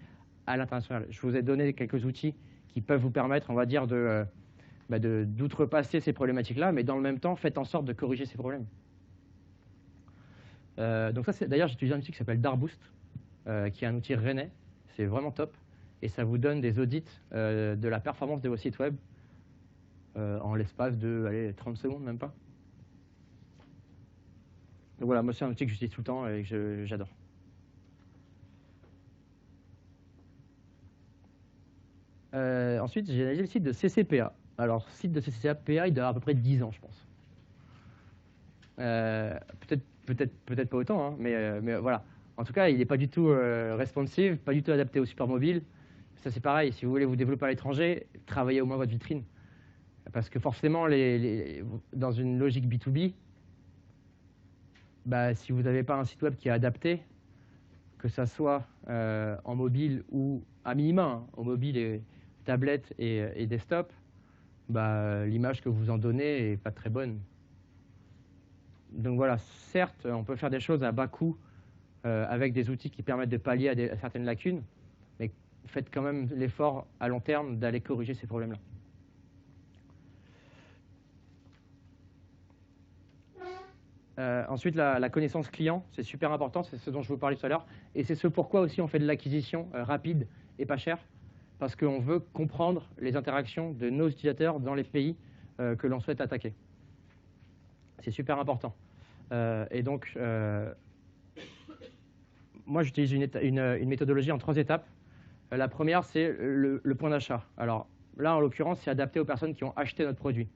à l'international. Je vous ai donné quelques outils qui peuvent vous permettre, on va dire, d'outrepasser ces problématiques-là, mais dans le même temps, faites en sorte de corriger ces problèmes. Donc ça, d'ailleurs, j'utilise un outil qui s'appelle Darboost, qui est un outil rennais. C'est vraiment top. Et ça vous donne des audits de la performance de vos sites web en l'espace de 30 secondes, même pas. Donc voilà, moi, c'est un outil que j'utilise tout le temps et que j'adore. Ensuite, j'ai analysé le site de CCPA. Alors, le site de CCPA, il doit avoir à peu près 10 ans, je pense. Peut-être pas autant, hein, mais voilà. En tout cas, il n'est pas du tout responsive, pas du tout adapté aux supports mobiles. Ça, c'est pareil. Si vous voulez vous développer à l'étranger, travaillez au moins votre vitrine. Parce que forcément, dans une logique B2B, si vous n'avez pas un site web qui est adapté, que ça soit en mobile ou à minima, hein, en mobile et tablette et desktop, l'image que vous en donnez n'est pas très bonne. Donc voilà, certes, on peut faire des choses à bas coût avec des outils qui permettent de pallier à certaines lacunes, mais faites quand même l'effort à long terme d'aller corriger ces problèmes-là. Ensuite, la connaissance client, c'est super important, c'est ce dont je vous parlais tout à l'heure, et c'est ce pourquoi aussi on fait de l'acquisition rapide et pas chère, parce qu'on veut comprendre les interactions de nos utilisateurs dans les pays que l'on souhaite attaquer. C'est super important. Et donc, moi, j'utilise une méthodologie en 3 étapes. La première, c'est le point d'achat. Alors là, en l'occurrence, c'est adapté aux personnes qui ont acheté notre produit.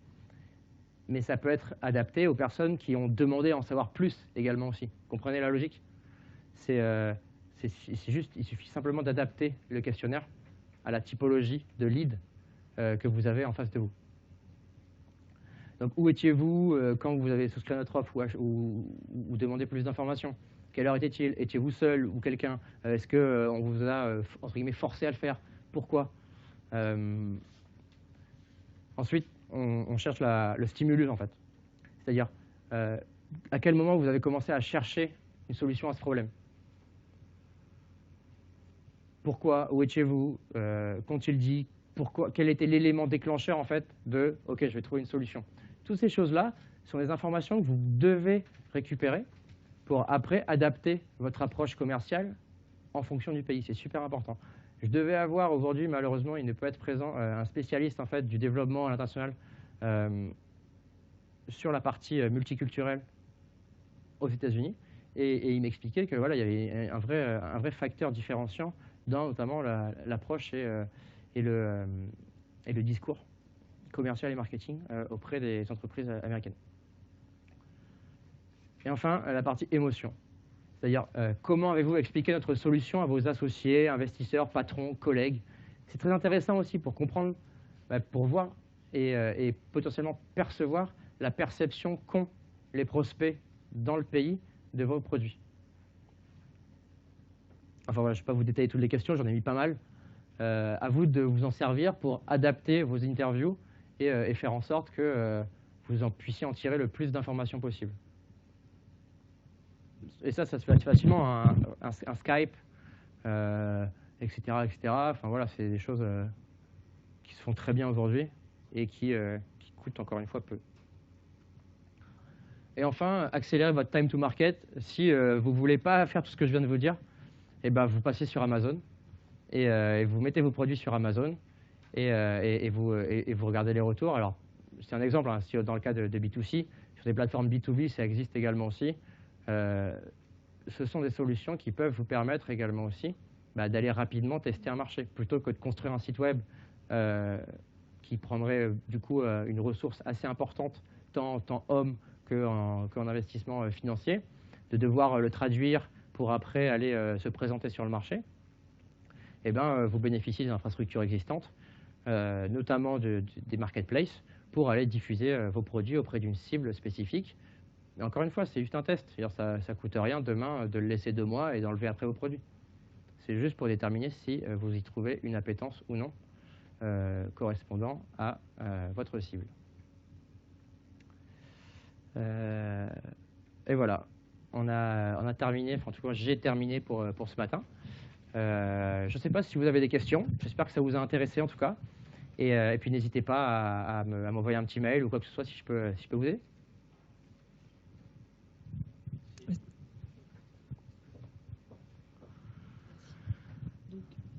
Mais ça peut être adapté aux personnes qui ont demandé à en savoir plus également aussi. Comprenez la logique? C'est juste, il suffit simplement d'adapter le questionnaire à la typologie de lead que vous avez en face de vous. Donc, où étiez-vous quand vous avez souscrit à notre offre ou demandé plus d'informations? Quelle heure était-il? Étiez-vous seul ou quelqu'un? Est-ce qu'on vous a, entre guillemets, forcé à le faire? Pourquoi? Ensuite, on cherche le stimulus, en fait. C'est-à-dire, à quel moment vous avez commencé à chercher une solution à ce problème? Pourquoi? Où étiez-vous? Qu'ont-ils dit? Pourquoi? Quel était l'élément déclencheur, en fait, de « OK, je vais trouver une solution ». Toutes ces choses-là sont des informations que vous devez récupérer pour après adapter votre approche commerciale en fonction du pays. C'est super important. Je devais avoir aujourd'hui, malheureusement, il ne peut être présent, un spécialiste en fait, du développement à l'international sur la partie multiculturelle aux États-Unis. Et il m'expliquait que voilà, il y avait un vrai facteur différenciant dans notamment l'approche et le discours commercial et marketing auprès des entreprises américaines. Et enfin, la partie émotion. C'est-à-dire, comment avez-vous expliqué notre solution à vos associés, investisseurs, patrons, collègues? C'est très intéressant aussi pour comprendre, pour voir et potentiellement percevoir la perception qu'ont les prospects dans le pays de vos produits. Enfin voilà, je ne vais pas vous détailler toutes les questions, j'en ai mis pas mal. À vous de vous en servir pour adapter vos interviews et faire en sorte que vous puissiez en tirer le plus d'informations possible. Et ça se fait facilement, un Skype, etc., etc. Enfin voilà, c'est des choses qui se font très bien aujourd'hui et qui coûtent encore une fois peu. Et enfin, accélérer votre time to market. Si vous ne voulez pas faire tout ce que je viens de vous dire, eh ben, vous passez sur Amazon et vous mettez vos produits sur Amazon et vous regardez les retours. Alors, c'est un exemple, hein, si dans le cas de B2C, sur des plateformes B2B, ça existe également aussi. Ce sont des solutions qui peuvent vous permettre également aussi d'aller rapidement tester un marché, plutôt que de construire un site web qui prendrait du coup une ressource assez importante, tant homme qu'en investissement financier, de devoir le traduire pour après aller se présenter sur le marché. Eh ben, vous bénéficiez des infrastructures existantes, notamment des marketplaces, pour aller diffuser vos produits auprès d'une cible spécifique. Mais encore une fois, c'est juste un test. Ça ne coûte rien demain de le laisser 2 mois et d'enlever après vos produits. C'est juste pour déterminer si vous y trouvez une appétence ou non correspondant à votre cible. Et voilà, on a terminé, enfin en tout cas j'ai terminé pour ce matin. Je ne sais pas si vous avez des questions, j'espère que ça vous a intéressé en tout cas. Et puis n'hésitez pas à m'envoyer un petit mail ou quoi que ce soit si je peux vous aider.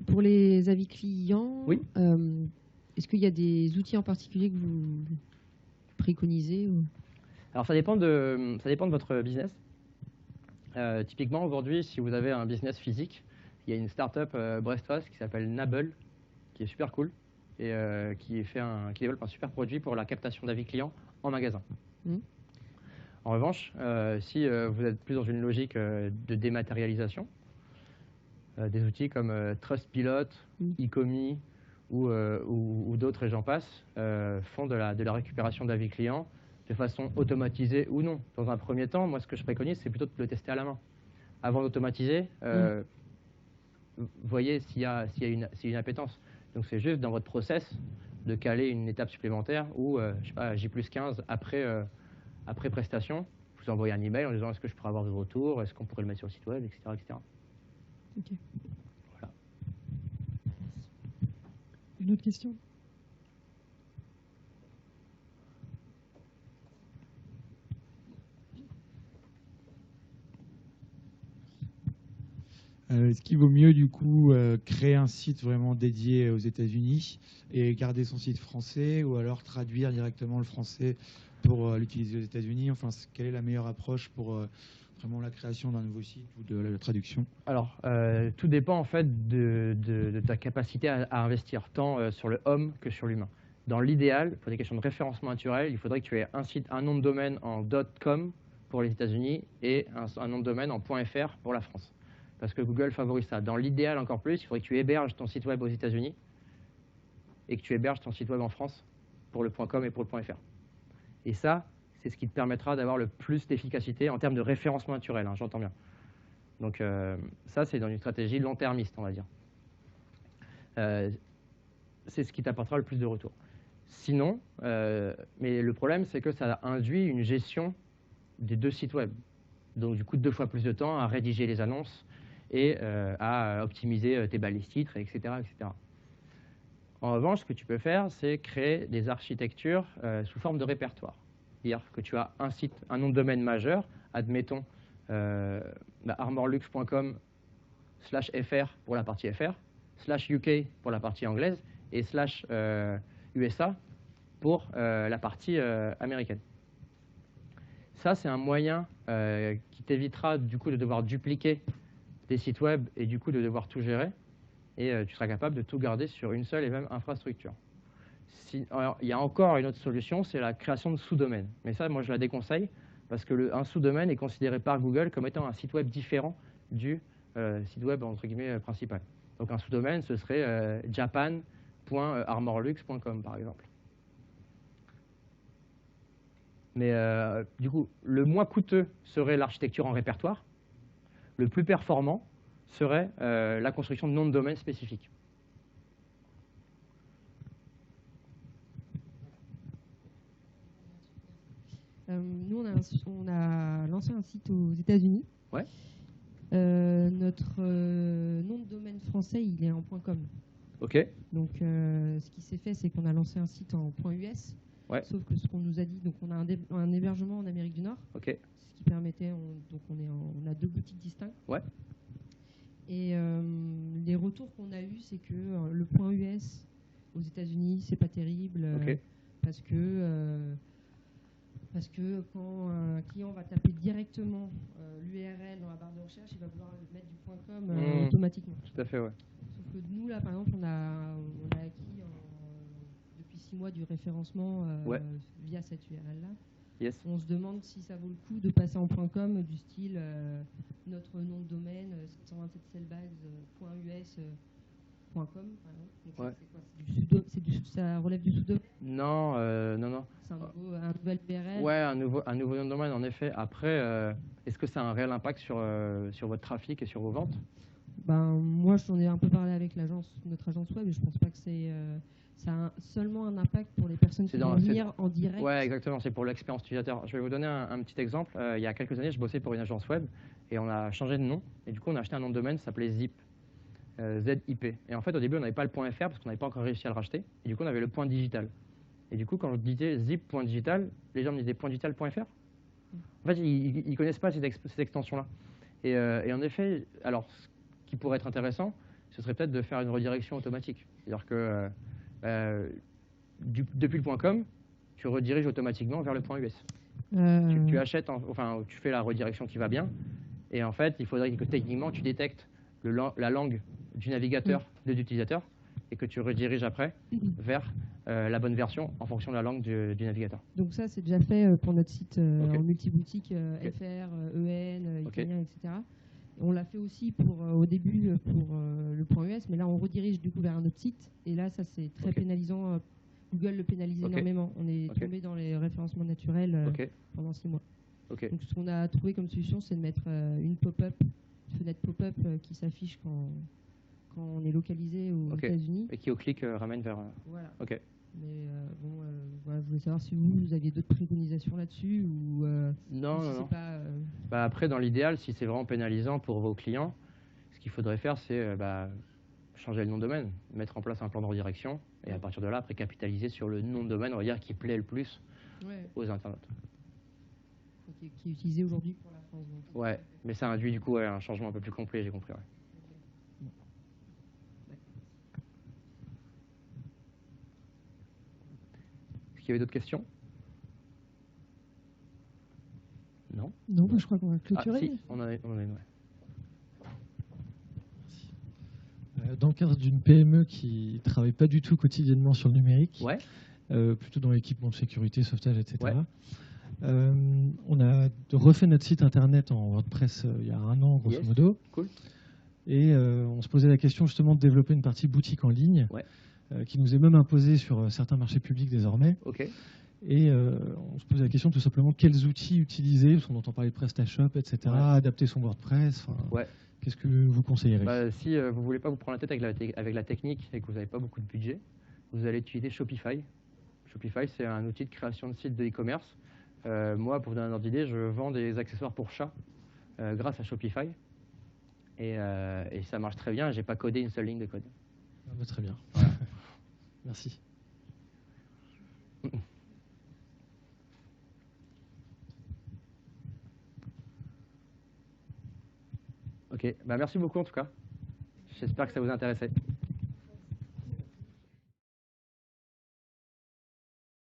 Pour les avis clients, oui. Est-ce qu'il y a des outils en particulier que vous préconisez ou... Alors ça dépend de votre business. Typiquement aujourd'hui, si vous avez un business physique, il y a une start-up brestoise qui s'appelle Nable, qui est super cool et qui développe un super produit pour la captation d'avis clients en magasin. En revanche, si vous êtes plus dans une logique de dématérialisation, des outils comme Trustpilot, Ecomi ou d'autres et j'en passe font de la récupération d'avis clients de façon automatisée ou non. Dans un premier temps, moi ce que je préconise, c'est plutôt de le tester à la main. Avant d'automatiser, voyez s'il y a une appétence. Donc c'est juste dans votre process de caler une étape supplémentaire ou je sais pas, J+15 après prestation, vous envoyez un email en disant est-ce que je pourrais avoir de retour, est-ce qu'on pourrait le mettre sur le site web, etc. etc. Okay. Voilà. Une autre question ? Est-ce qu'il vaut mieux du coup créer un site vraiment dédié aux États-Unis et garder son site français, ou alors traduire directement le français pour l'utiliser aux États-Unis? Enfin, quelle est la meilleure approche pour vraiment la création d'un nouveau site ou de la traduction? Alors, tout dépend en fait de ta capacité à investir, tant sur le home que sur l'humain. Dans l'idéal, pour des questions de référencement naturel, il faudrait que tu aies un nom de domaine en .com pour les États-Unis et un nom de domaine en .fr pour la France. Parce que Google favorise ça. Dans l'idéal encore plus, il faudrait que tu héberges ton site web aux États-Unis et que tu héberges ton site web en France pour le .com et pour le .fr. Et ça, c'est ce qui te permettra d'avoir le plus d'efficacité en termes de référencement naturel, hein, j'entends bien. Donc ça, c'est dans une stratégie long-termiste, on va dire. C'est ce qui t'apportera le plus de retour. Sinon, mais le problème, c'est que ça induit une gestion des 2 sites web. Donc du coup, 2 fois plus de temps à rédiger les annonces et à optimiser tes balises titres, etc., etc. En revanche, ce que tu peux faire, c'est créer des architectures sous forme de répertoire. C'est-à-dire que tu as un site, un nom de domaine majeur, admettons armorlux.com/fr pour la partie FR, /UK pour la partie anglaise et /USA pour la partie américaine. Ça, c'est un moyen qui t'évitera du coup de devoir dupliquer des sites web et du coup de devoir tout gérer. Et tu seras capable de tout garder sur une seule et même infrastructure. Alors, il y a encore une autre solution, c'est la création de sous-domaines. Mais ça, moi, je la déconseille parce que un sous-domaine est considéré par Google comme étant un site web différent du site web entre guillemets principal. Donc un sous-domaine, ce serait japan.armorlux.com par exemple. Mais du coup, le moins coûteux serait l'architecture en répertoire. Le plus performant serait la construction de noms de domaine spécifiques. Nous, on a lancé un site aux États-Unis Ouais. Notre nom de domaine français, il est en .com. Ok. Donc, ce qui s'est fait, c'est qu'on a lancé un site en .us. Ouais. Sauf que ce qu'on nous a dit, donc on a un hébergement en Amérique du Nord. Ok. Ce qui permettait, donc on a 2 boutiques distinctes. Ouais. Et les retours qu'on a eus, c'est que le .us aux États-Unis, c'est pas terrible. Ok. Parce que quand un client va taper directement l'URL dans la barre de recherche, il va vouloir mettre du .com automatiquement. Tout à fait, ouais. Sauf que nous, là, par exemple, on a acquis depuis 6 mois du référencement via cette URL-là. Yes. On se demande si ça vaut le coup de passer en .com du style notre nom de domaine 727cellbags.us.com par exemple. Donc Ouais. c'est quoi, ça relève du sous-domaine? Non, non. C'est un nouvel URL? Ouais, un nouveau nom de domaine, en effet. Après, est-ce que ça a un réel impact sur votre trafic et sur vos ventes? Moi, j'en ai un peu parlé avec notre agence web, et je pense pas que ça a seulement un impact pour les personnes qui vont venir en direct. Ouais, exactement, c'est pour l'expérience utilisateur. Je vais vous donner un petit exemple. Il y a quelques années, je bossais pour une agence web et on a changé de nom. Et du coup, on a acheté un nom de domaine, ça s'appelait Zip. ZIP. Et en fait, au début, on n'avait pas le .fr parce qu'on n'avait pas encore réussi à le racheter. Et du coup, on avait le .digital. Et du coup, quand je disais zip.digital, les gens me disaient .digital.fr. En fait, ils ne connaissent pas cette extension-là. Et en effet, alors, ce qui pourrait être intéressant, ce serait peut-être de faire une redirection automatique. C'est-à-dire que depuis le .com, tu rediriges automatiquement vers le .us. Tu achètes, tu fais la redirection qui va bien. Et en fait, il faudrait que techniquement, tu détectes la langue du navigateur de l'utilisateur et que tu rediriges après vers la bonne version en fonction de la langue du navigateur. Donc ça, c'est déjà fait pour notre site en multiboutique FR, EN, italien, etc. On l'a fait aussi au début pour le .us, mais là, on redirige du coup vers un autre site. Et là, ça, c'est très pénalisant. Google le pénalise énormément. On est tombé dans les référencements naturels pendant 6 mois. Donc ce qu'on a trouvé comme solution, c'est de mettre une fenêtre pop-up qui s'affiche quand on est localisé aux États-Unis. Et qui au clic ramène vers... Voilà. Ok. Mais voilà, je voulais savoir si vous aviez d'autres préconisations là-dessus ou non. Pas, après, dans l'idéal, si c'est vraiment pénalisant pour vos clients, ce qu'il faudrait faire, c'est changer le nom de domaine, mettre en place un plan de redirection et à partir de là, après capitaliser sur le nom de domaine, on va dire, qui plaît le plus aux internautes. Qui est utilisé aujourd'hui pour la France. Donc. Ouais, mais ça induit du coup un changement un peu plus complet, j'ai compris. Ouais. Est-ce qu'il y avait d'autres questions? Non. Non, je crois qu'on va clôturer. Si, on en a une, ouais. Dans le cadre d'une PME qui ne travaille pas du tout quotidiennement sur le numérique, plutôt dans l'équipement de sécurité, sauvetage, etc., on a refait notre site internet en WordPress il y a 1 an, grosso modo. Cool. Et on se posait la question justement de développer une partie boutique en ligne, qui nous est même imposée sur certains marchés publics désormais. Et on se pose la question tout simplement quels outils utiliser, parce qu'on entend parler de PrestaShop, etc., adapter son WordPress. Qu'est-ce que vous conseillerez? Si vous ne voulez pas vous prendre la tête avec la technique et que vous n'avez pas beaucoup de budget, vous allez utiliser Shopify. Shopify, c'est un outil de création de sites de e-commerce. Moi, pour vous donner un ordre d'idée, je vends des accessoires pour chats grâce à Shopify. Et ça marche très bien. Je n'ai pas codé une seule ligne de code. Très bien. Merci. Ok, merci beaucoup en tout cas. J'espère que ça vous a intéressé.